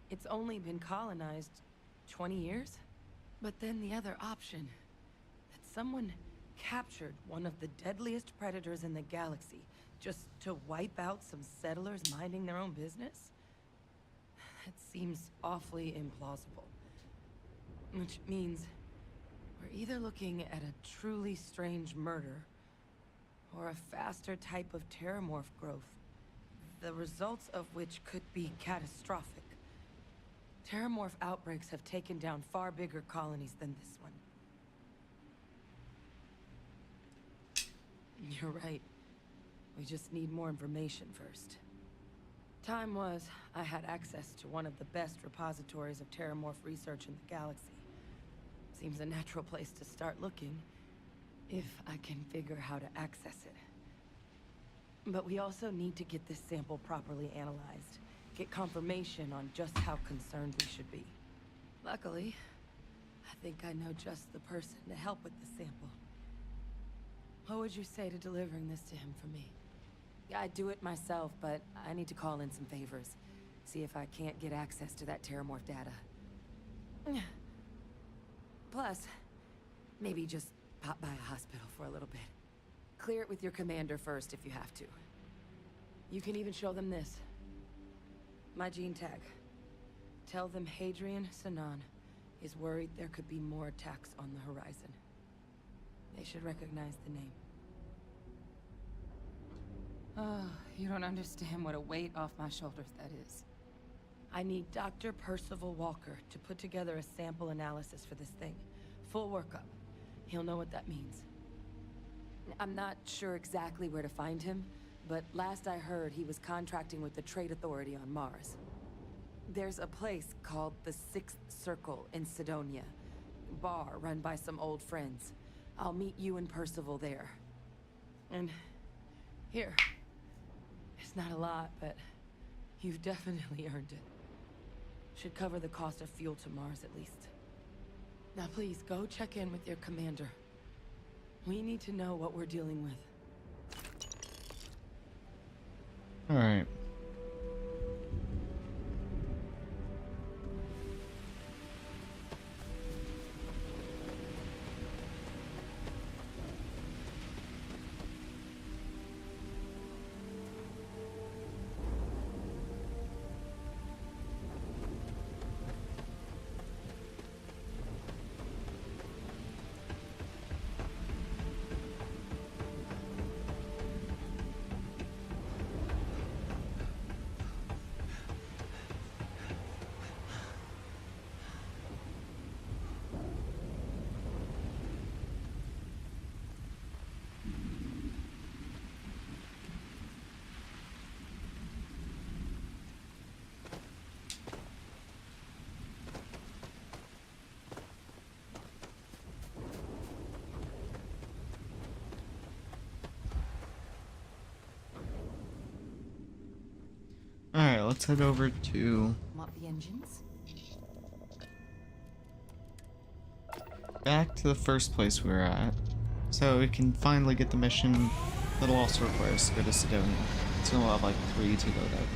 It's only been colonized 20 years? But then the other option, that someone captured one of the deadliest predators in the galaxy just to wipe out some settlers minding their own business? That seems awfully implausible. Which means we're either looking at a truly strange murder or a faster type of terramorph growth, the results of which could be catastrophic. Terramorph outbreaks have taken down far bigger colonies than this one. You're right. We just need more information first. Time was, I had access to one of the best repositories of terramorph research in the galaxy. Seems a natural place to start looking, if I can figure how to access it. But we also need to get this sample properly analyzed. Get confirmation on just how concerned we should be. Luckily, I think I know just the person to help with the sample. What would you say to delivering this to him for me? Yeah, I'd do it myself, but I need to call in some favors. See if I can't get access to that terramorph data. Plus, maybe just pop by a hospital for a little bit. Clear it with your commander first if you have to. You can even show them this. My gene tag. Tell them Hadrian Sanan is worried there could be more attacks on the horizon. They should recognize the name. Oh, you don't understand what a weight off my shoulders that is. I need Dr. Percival Walker to put together a sample analysis for this thing. Full workup. He'll know what that means. I'm not sure exactly where to find him, but last I heard he was contracting with the Trade Authority on Mars. There's a place called the Sixth Circle in Sidonia. Bar run by some old friends. I'll meet you and Percival there. And here. It's not a lot, but you've definitely earned it. Should cover the cost of fuel to Mars at least. Now please, go check in with your commander. We need to know what we're dealing with. Alright. Alright, let's head over to... Mark the engines. back to the first place we were at. So we can finally get the mission that'll also require us to go to Sidonia. So we'll have like 3 to go there.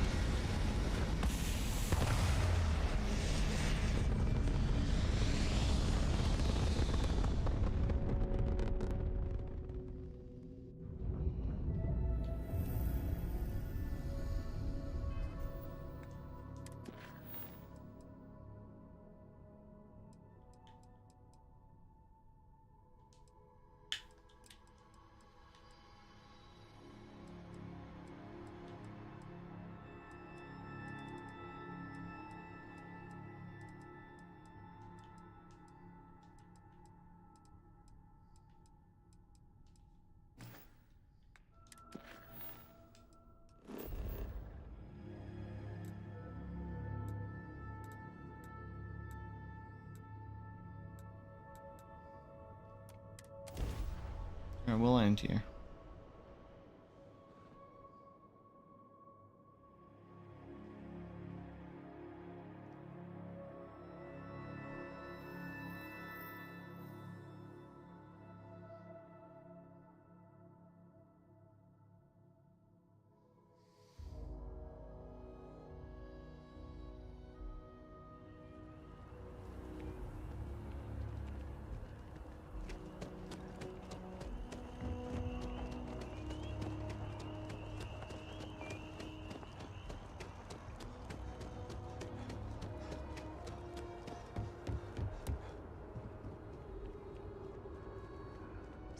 Alright, we'll end here.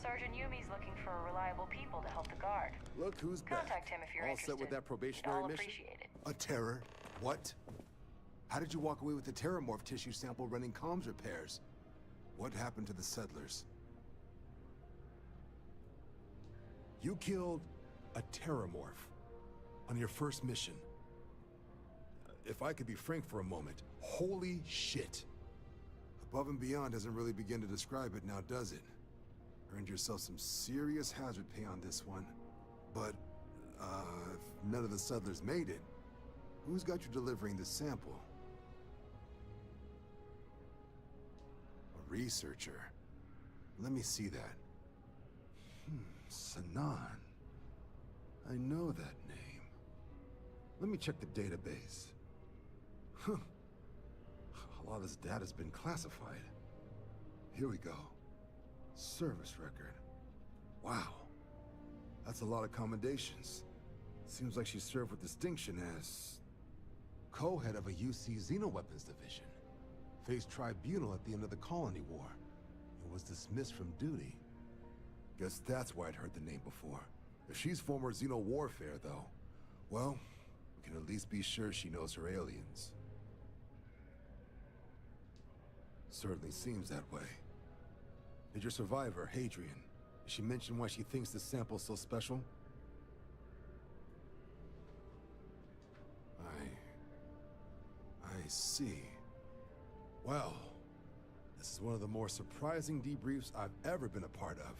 Sergeant Yumi's looking for reliable people to help the guard. Look who's back. Contact him if you're All interested. set with that probationary I'll mission? appreciate it. A terror? What? How did you walk away with the terramorph tissue sample running comms repairs? What happened to the settlers? You killed a terramorph on your first mission. If I could be frank for a moment, holy shit. Above and beyond doesn't really begin to describe it now, does it? Earned yourself some serious hazard pay on this one. But, if none of the settlers made it, who's got you delivering the sample? A researcher. Let me see that. Sanan. I know that name. Let me check the database. Huh. A lot of this data's been classified. Here we go. Service record. Wow. That's a lot of commendations. Seems like she served with distinction as co-head of a UC Xenoweapons division. Faced tribunal at the end of the Colony War. And was dismissed from duty. Guess that's why I'd heard the name before. If she's former Xeno warfare, though, well, we can at least be sure she knows her aliens. Certainly seems that way. Did your survivor, Hadrian, did she mention why she thinks this sample's so special? I see. Well, this is one of the more surprising debriefs I've ever been a part of.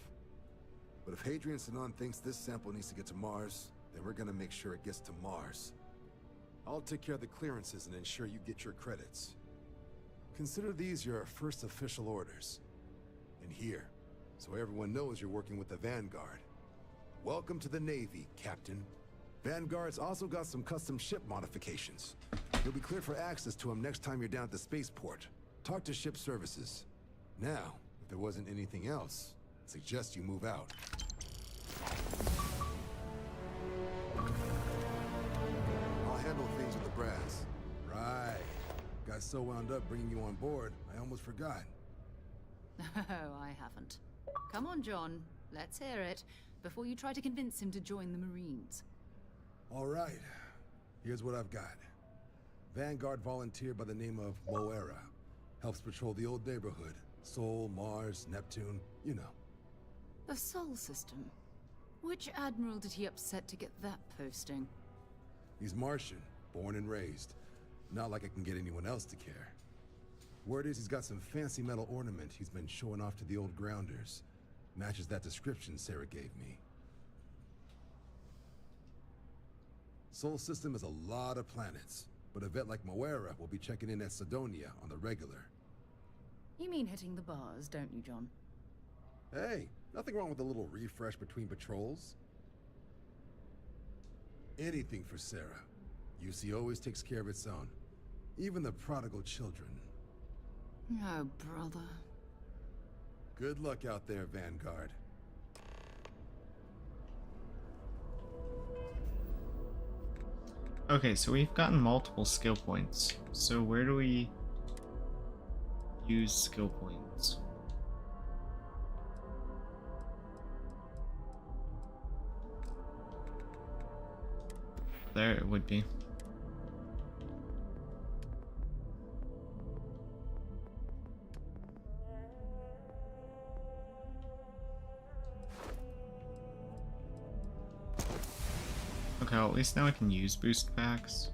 But if Hadrian Sanan thinks this sample needs to get to Mars, then we're gonna make sure it gets to Mars. I'll take care of the clearances and ensure you get your credits. Consider these your first official orders. And here, so everyone knows you're working with the Vanguard. Welcome to the Navy, Captain. Vanguard's also got some custom ship modifications. You'll be cleared for access to them next time you're down at the spaceport. Talk to ship services. Now, if there wasn't anything else, I suggest you move out. I'll handle things with the brass. Right. Got so wound up bringing you on board, I almost forgot. Oh, I haven't. Come on, John. Let's hear it, before you try to convince him to join the Marines. All right. Here's what I've got. Vanguard volunteer by the name of Moera. Helps patrol the old neighborhood. Sol, Mars, Neptune, you know. The Sol system. Which admiral did he upset to get that posting? He's Martian, born and raised. Not like I can get anyone else to care. Word is he's got some fancy metal ornament he's been showing off to the old grounders. Matches that description Sarah gave me. Sol system has a lot of planets, but a vet like Moera will be checking in at Sidonia on the regular. You mean hitting the bars, don't you, John? Hey, nothing wrong with a little refresh between patrols. Anything for Sarah. UC always takes care of its own. Even the prodigal children. Oh, brother. Good luck out there, Vanguard. Okay, so we've gotten multiple skill points. So where do we use skill points? There it would be. Okay, well, at least now I can use boost packs.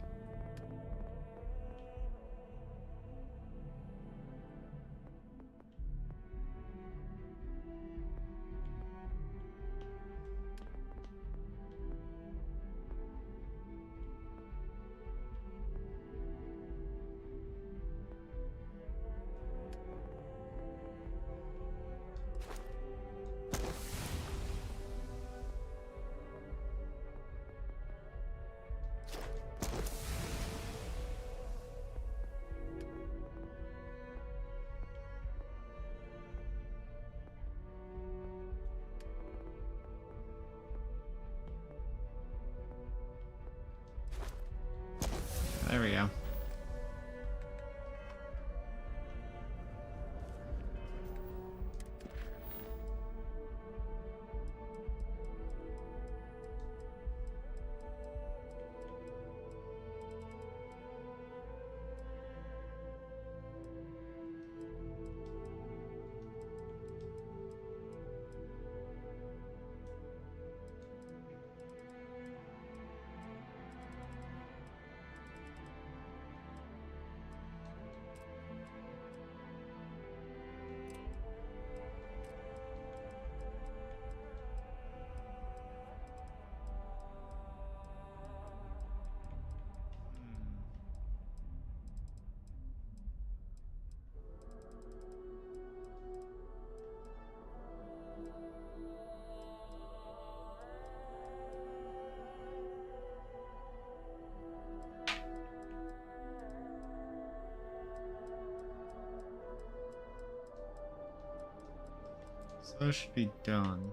So that should be done.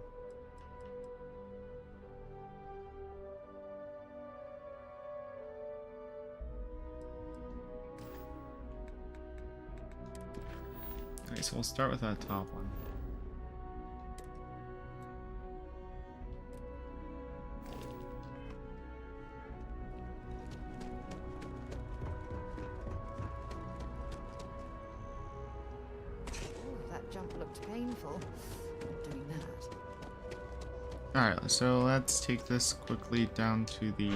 Okay, so we'll start with that top one. Ooh, that jump looked painful. Not doing that. Alright, so let's take this quickly down to the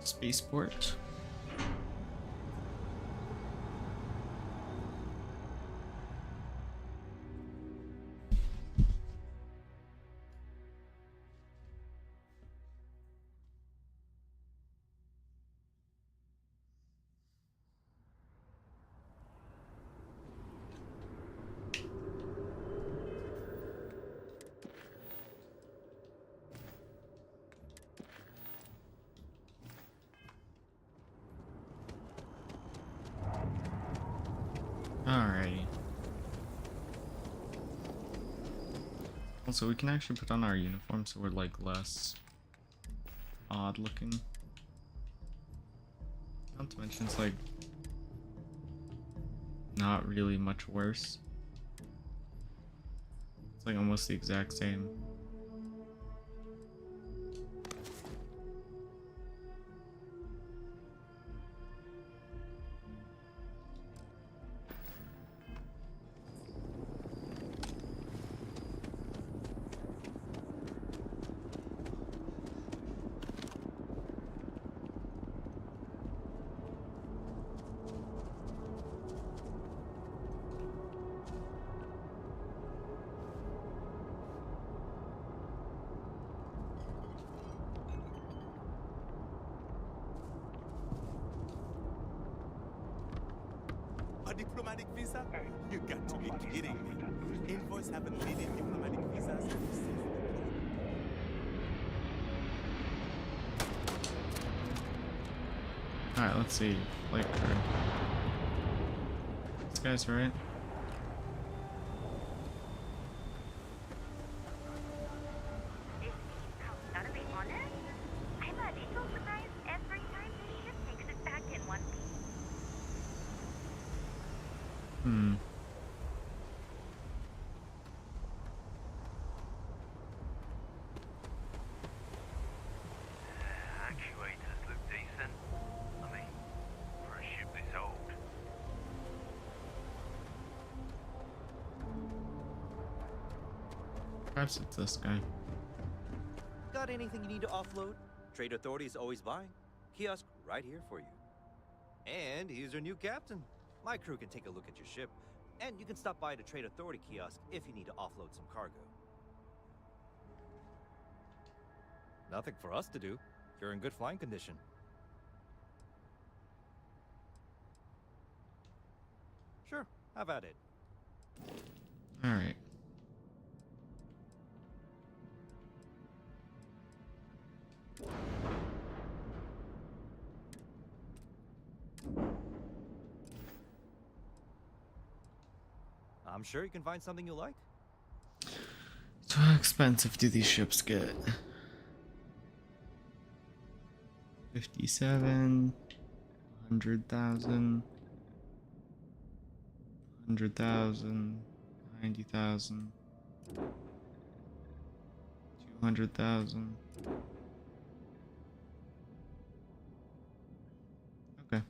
spaceport. Alrighty. Also, we can actually put on our uniform so we're like less odd looking. Not to mention it's like not really much worse. It's like almost the exact same. A diplomatic visa? You got to be kidding me. Invoice haven't needed diplomatic visas since the Alright, let's see. Like, this guy's right. Gotta be honest, I'm a little surprised every time the ship makes it back in one piece. Actuators look decent. I mean, for a ship this old. Perhaps it's this guy. Got anything you need to offload? Trade Authority is always buying. Kiosk right here for you. And here's your new captain. My crew can take a look at your ship, and you can stop by the Trade Authority kiosk if you need to offload some cargo. Nothing for us to do. You're in good flying condition. Sure, have at it. Alright. I'm sure you can find something you like. So how expensive do these ships get? 57, 100,000, 100,000, 90,000, 200,000. Okay.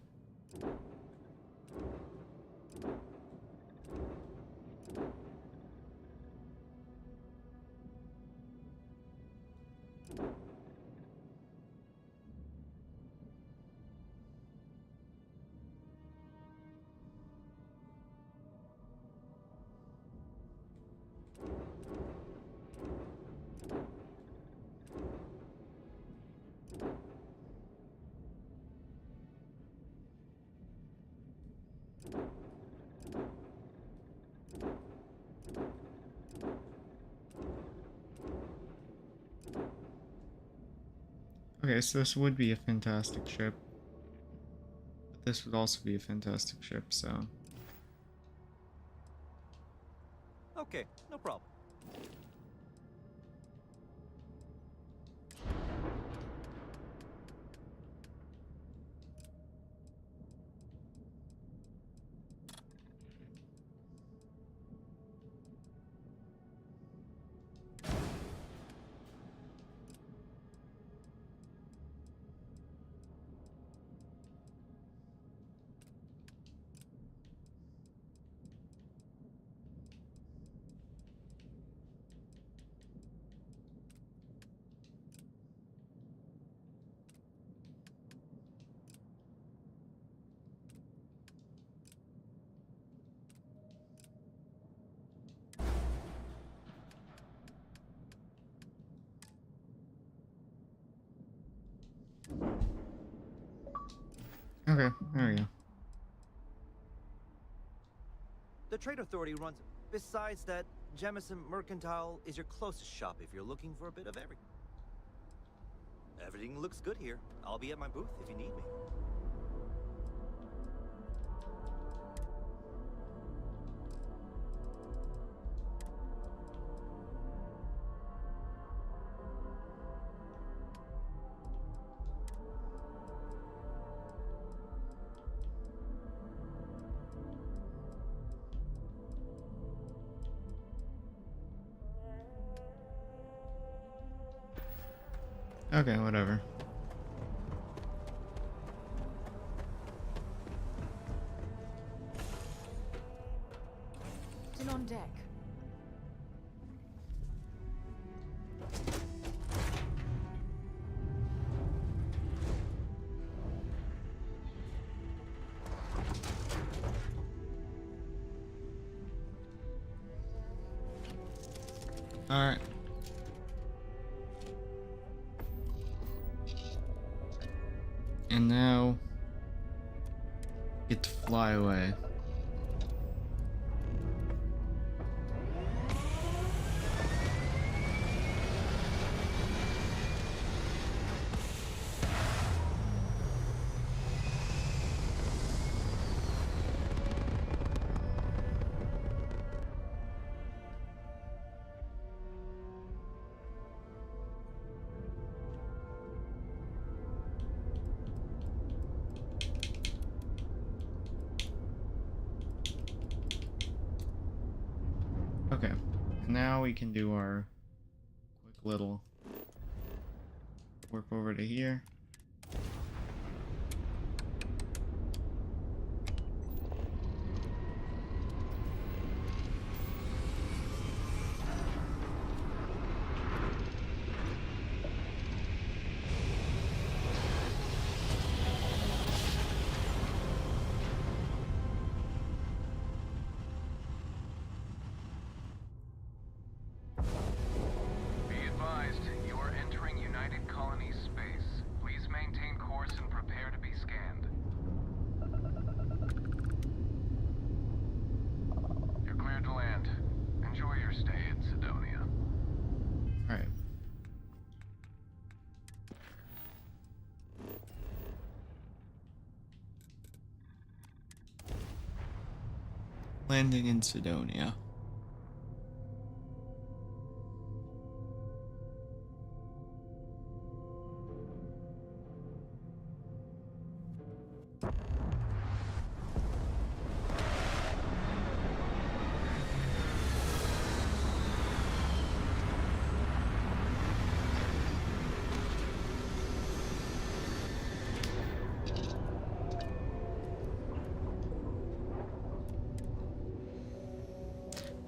Okay, so this would be a fantastic ship. But this would also be a fantastic ship, so... Okay, no problem. Okay, there we go. The Trade Authority runs. Besides that, Jemison Mercantile is your closest shop if you're looking for a bit of everything. Everything looks good here. I'll be at my booth if you need me. Okay, whatever. Captain on deck. All right. And now get to fly away. Okay, now we can do our quick little warp over to here. Be advised, you are entering United Colonies space. Please maintain course and prepare to be scanned. You're cleared to land. Enjoy your stay in Sidonia. All right. Landing in Sidonia.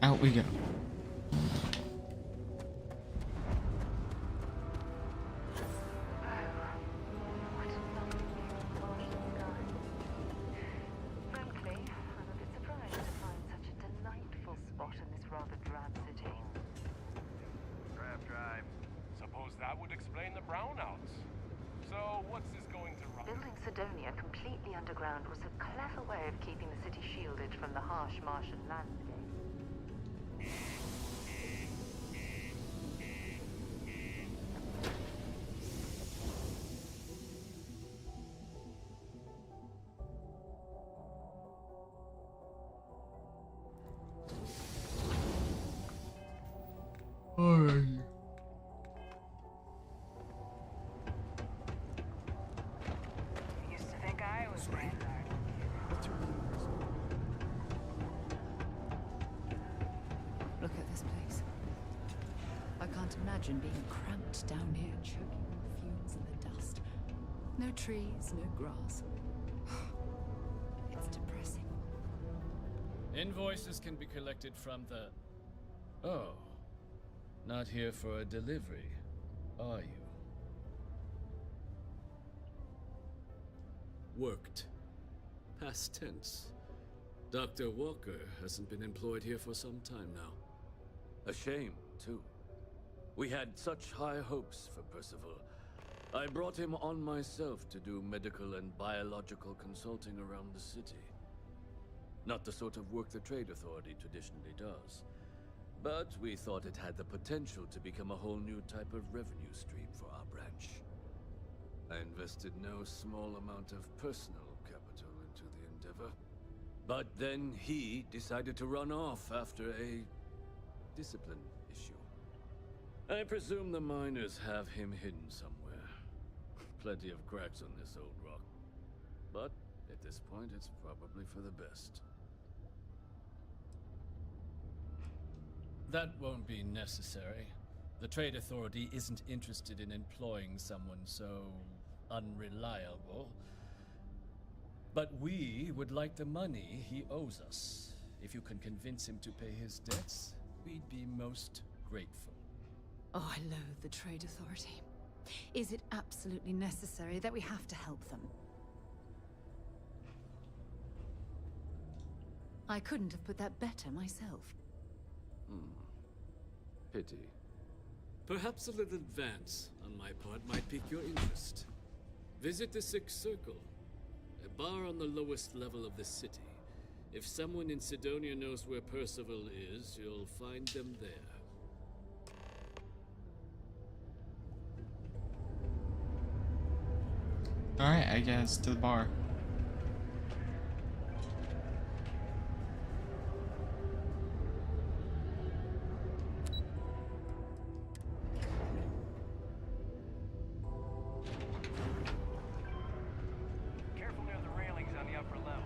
Out we go. Frankly, I'm a bit surprised to find such a delightful spot in this rather drab city. Drive. Suppose that would explain the brownouts. So, what's this going to run? Building Sidonia completely underground was a clever way of keeping the city shielded from the harsh Martian landscape. Alright. Used to think I was Vanguard. Look at this place. I can't imagine being cramped down here, choking on the fumes and the dust. No trees, no grass. It's depressing. Invoices can be collected from the... Oh. Not here for a delivery, are you? Worked. Past tense. Dr. Walker hasn't been employed here for some time now. A shame, too. We had such high hopes for Percival. I brought him on myself to do medical and biological consulting around the city. Not the sort of work the Trade Authority traditionally does. But we thought it had the potential to become a whole new type of revenue stream for our branch. I invested no small amount of personal capital into the endeavor. But then he decided to run off after a discipline issue. I presume the miners have him hidden somewhere. Plenty of cracks on this old rock. But at this point, it's probably for the best. That won't be necessary. The Trade Authority isn't interested in employing someone so unreliable. But we would like the money he owes us. If you can convince him to pay his debts, we'd be most grateful. Oh, I loathe the Trade Authority. Is it absolutely necessary that we have to help them? I couldn't have put that better myself. Pity. Perhaps a little advance on my part might pique your interest. Visit the Sixth Circle, a bar on the lowest level of the city. If someone in Sidonia knows where Percival is, you'll find them there. Alright, I guess to the bar. Careful near the railings on the upper levels.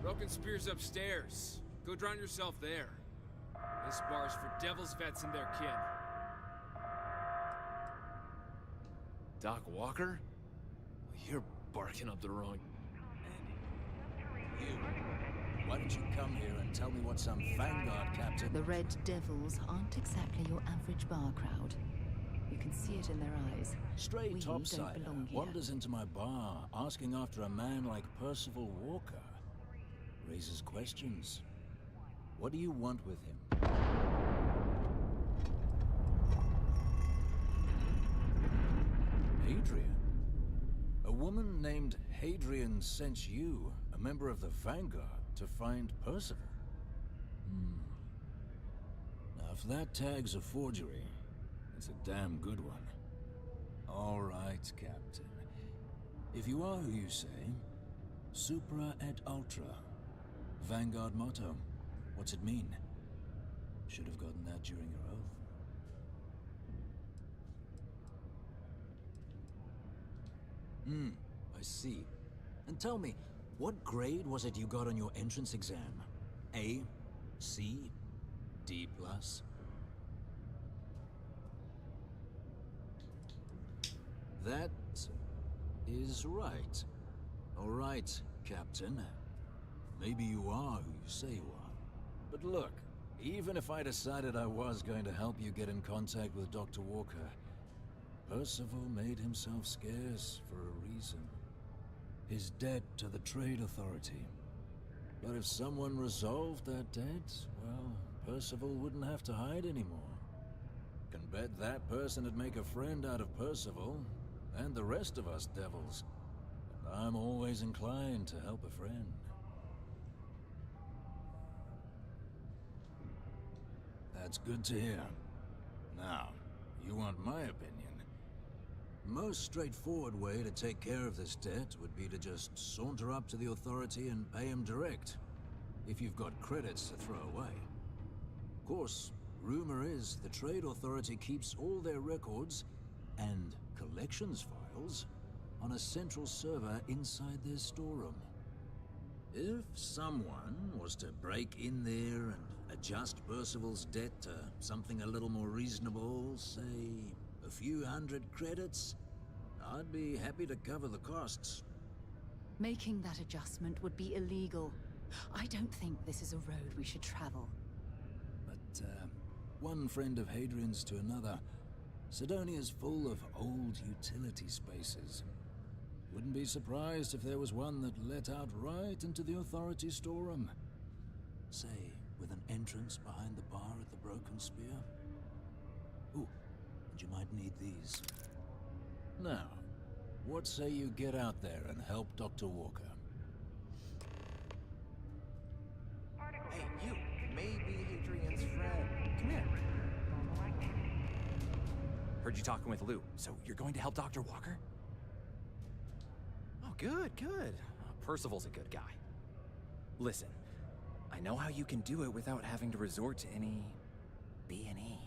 Broken spear's upstairs. Go drown yourself there. This bar's for devil's vets and their kin. Doc Walker? You're barking up the wrong... You. Why don't you come here and tell me what some Vanguard captain... The Red Devils aren't exactly your average bar crowd. You can see it in their eyes. Stray We topsider don't belong here. wanders into my bar asking after a man like Percival Walker. Raises questions. What do you want with him? Hadrian? A woman named Hadrian sent you, a member of the Vanguard, to find Percival? Now, if that tag's a forgery, it's a damn good one. All right, Captain. If you are who you say, Supra et Ultra. Vanguard motto. What's it mean? Should have gotten that during your oath. I see. And tell me, what grade was it you got on your entrance exam? A? C? D+? That is right. All right, Captain. Maybe you are who you say you are. But look, even if I decided I was going to help you get in contact with Dr. Walker, Percival made himself scarce for a reason. His debt to the Trade Authority. But if someone resolved that debt, well, Percival wouldn't have to hide anymore. Can bet that person would make a friend out of Percival, and the rest of us devils. And I'm always inclined to help a friend. That's good to hear. Now, you want my opinion? Most straightforward way to take care of this debt would be to just saunter up to the authority and pay him direct, if you've got credits to throw away. Of course, Rumor is the Trade Authority keeps all their records and collections files on a central server inside their storeroom. If someone was to break in there and adjust Percival's debt to something a little more reasonable, say a few hundred credits, I'd be happy to cover the costs. Making that adjustment would be illegal. I don't think this is a road we should travel. But, one friend of Hadrian's to another, Sidonia's full of old utility spaces. Wouldn't be surprised if there was one that let out right into the authority storeroom. Say, with an entrance behind the bar at the Broken Spear. Ooh, and you might need these. Now, what say you get out there and help Dr. Walker? Hey, you may be Hadrian's friend. Come here. Heard you talking with Lou, so you're going to help Dr. Walker? Oh, good, good. Percival's a good guy. Listen, I know how you can do it without having to resort to any B&E.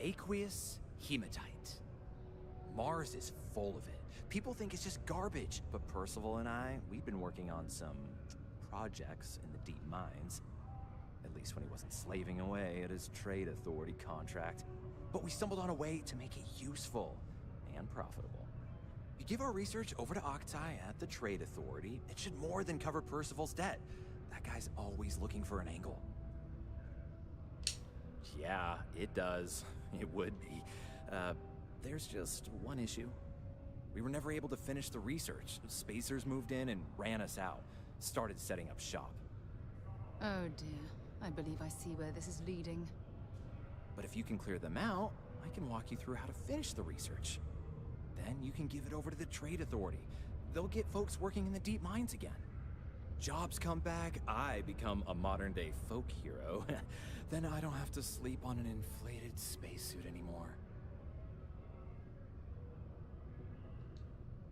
Aqueous hematite. Mars is full of it. People think it's just garbage, but Percival and I, we've been working on some projects in the deep mines. At least when he wasn't slaving away at his Trade Authority contract. But we stumbled on a way to make it useful and profitable. You give our research over to Octai at the Trade Authority, it should more than cover Percival's debt. That guy's always looking for an angle. Yeah, it does. It would be. There's just one issue. We were never able to finish the research. Spacers moved in and ran us out. Started setting up shop. Oh dear. I believe I see where this is leading. But if you can clear them out, I can walk you through how to finish the research. Then you can give it over to the Trade Authority. They'll get folks working in the deep mines again. Jobs come back, I become a modern-day folk hero. Then I don't have to sleep on an inflated spacesuit anymore.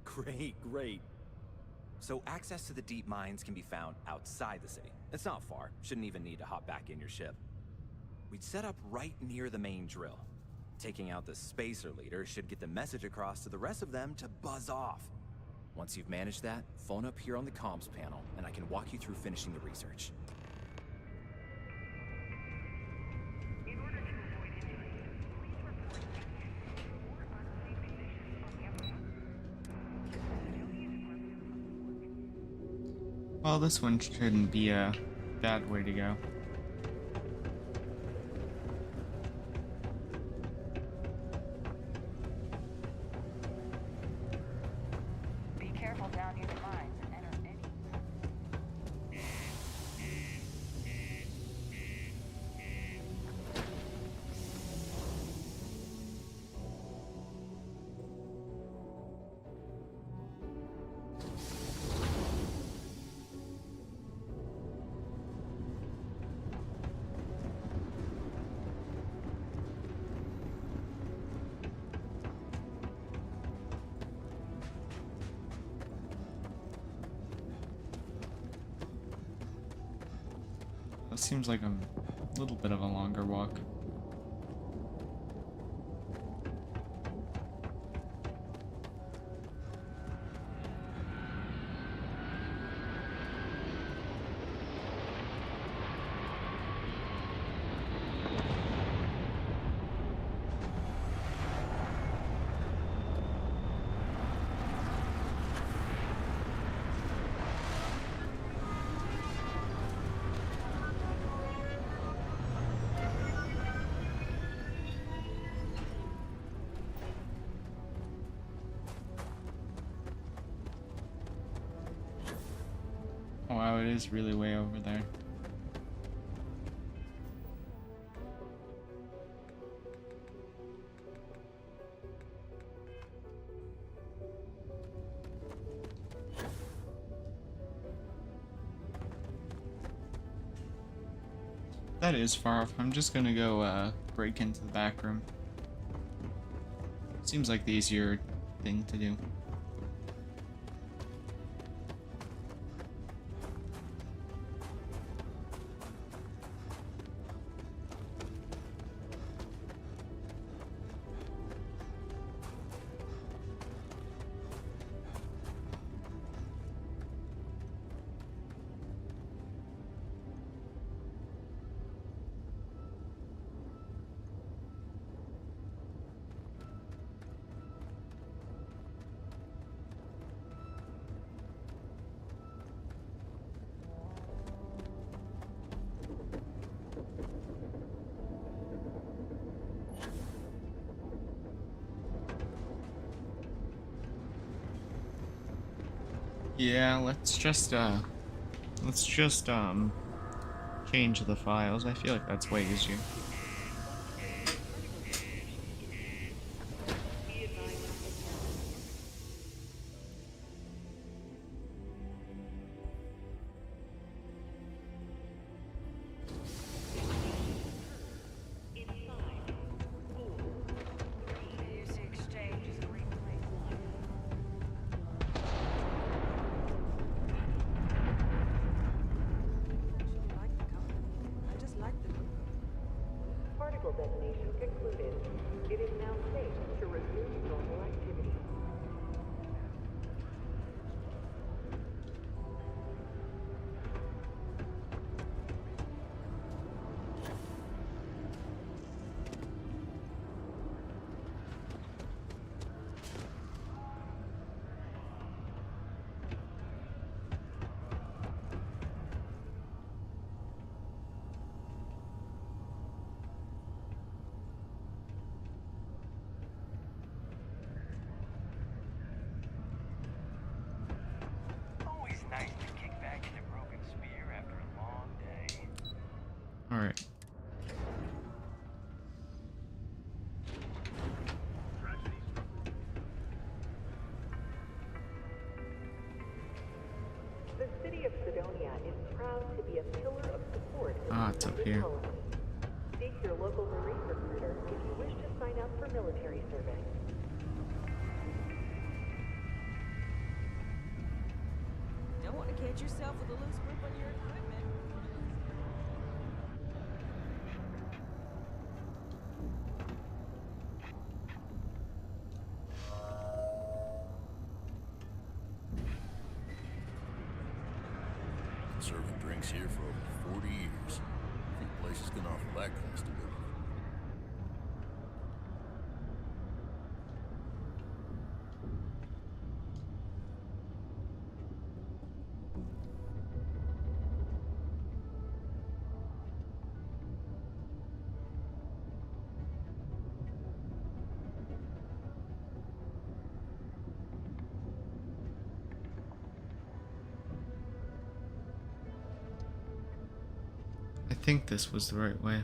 Great, great. So access to the deep mines can be found outside the city. It's not far. Shouldn't even need to hop back in your ship. We'd set up right near the main drill. Taking out the spacer leader should get the message across to the rest of them to buzz off. Once you've managed that, phone up here on the comms panel, and I can walk you through finishing the research. Well, this one shouldn't be a bad way to go. Be careful down near the mines and enter any... It seems like a little bit of a longer walk. Wow, it is really way over there. That is far off. I'm just gonna go break into the back room. Seems like the easier thing to do. Yeah, let's just change the files. I feel like that's way easier. Particle detonation concluded. It is now safe to resume normal activity. Always nice to kick back in a broken spear after a long day. All right. The city of Sidonia is proud to be a pillar of support for Ah, it's up here. colony. Seek your local Marine recruiter if you wish to sign up for military service. Don't want to catch yourself with a loose grip on your equipment. Been serving drinks here for over 40 years. Few places can offer that kind of stability. I think this was the right way.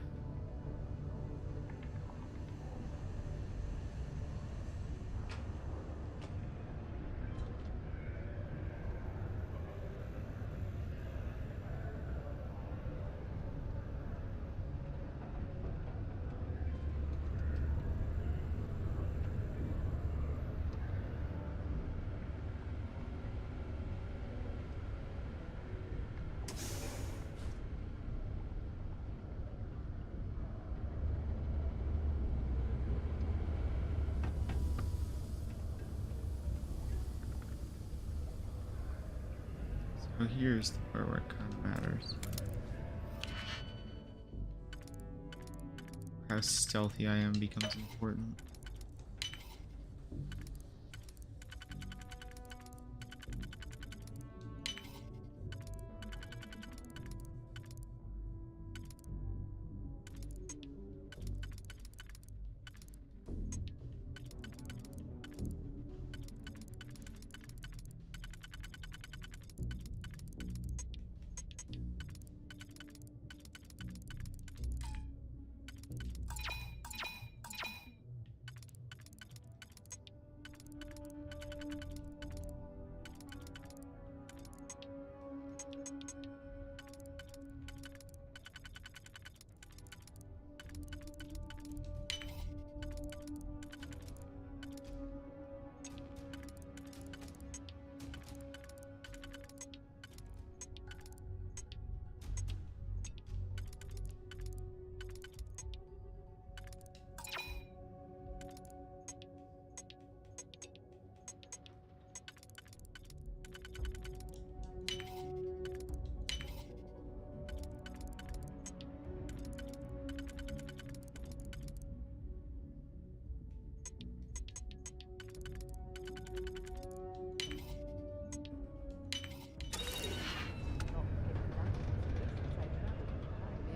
So here's the part where it kind of matters. How stealthy I am becomes important.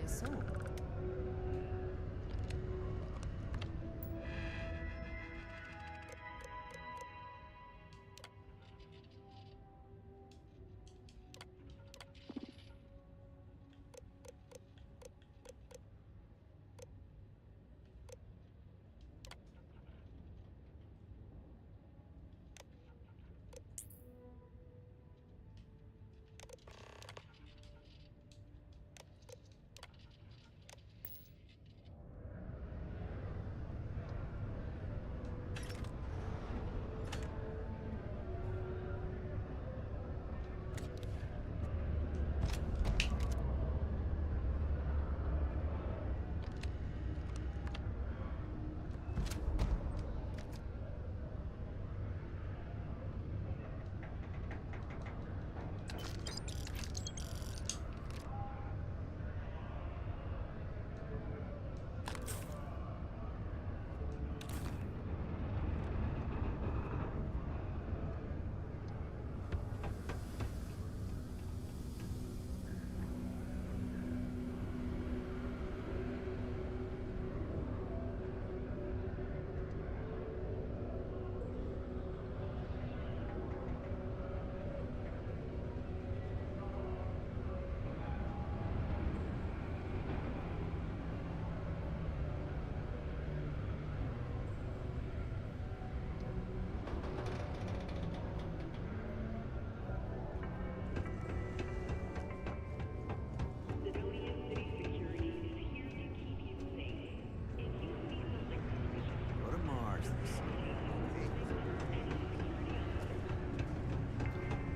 Yes, so.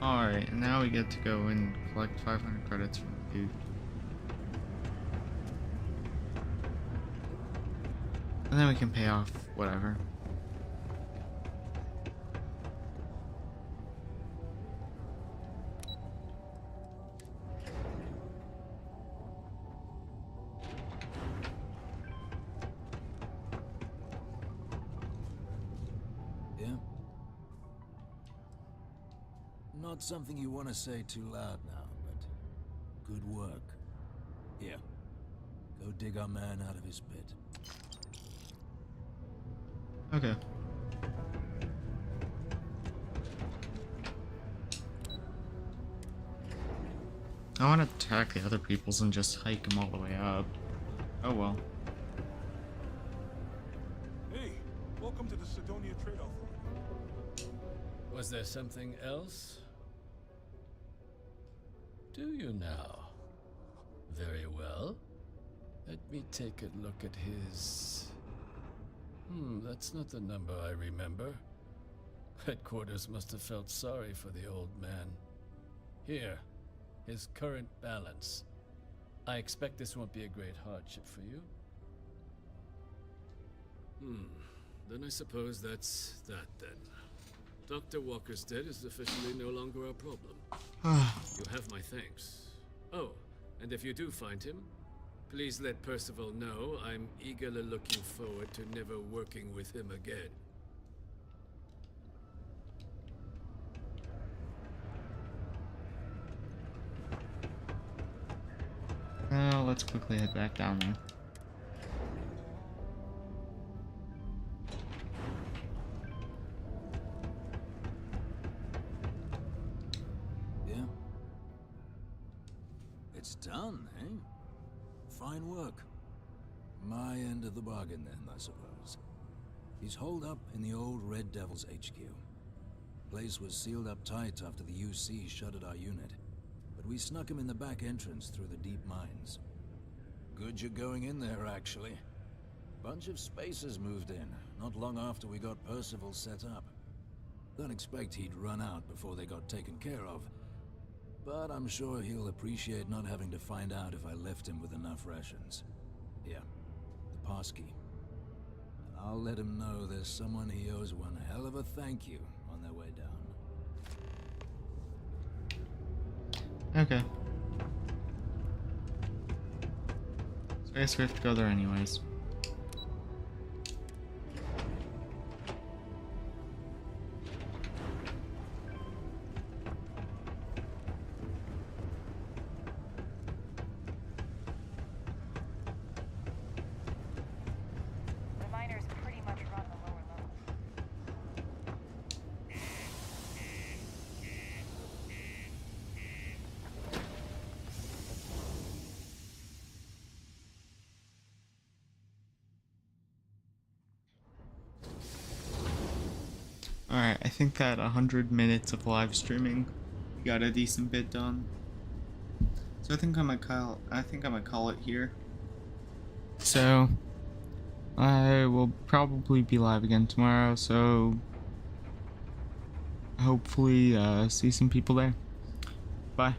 Alright, and now we get to go and collect 500 credits from the dude. And then we can pay off whatever. Yeah? Not something you want to say too loud now, but good work. Here, go dig our man out of his pit. Okay. I want to attack the other peoples and just hike them all the way up. Oh well. Hey, welcome to the Sidonia Trade Authority. Was there something else? Do you now? Very well. Let me take a look at his... that's not the number I remember. Headquarters must have felt sorry for the old man. Here, his current balance. I expect this won't be a great hardship for you. Then I suppose that's that then. Dr. Walker's dead is officially no longer our problem. You have my thanks. Oh, and if you do find him, please let Percival know I'm eagerly looking forward to never working with him again. Now let's quickly head back down there. Yeah? It's done, eh? Fine work. My end of the bargain then, I suppose. He's holed up in the old Red Devil's HQ. Place was sealed up tight after the UC shuttered our unit. But we snuck him in the back entrance through the deep mines. Good you're going in there, actually. Bunch of spacers moved in, not long after we got Percival set up. Don't expect he'd run out before they got taken care of. But I'm sure he'll appreciate not having to find out if I left him with enough rations. Yeah, the passkey. I'll let him know there's someone he owes one hell of a thank you on their way down. Okay. So I guess we have to go there anyways. The miners pretty much run the lower levels. Alright, I think that 100 minutes of live streaming got a decent bit done. So I think I might call it here. So I will probably be live again tomorrow, so hopefully see some people there. Bye.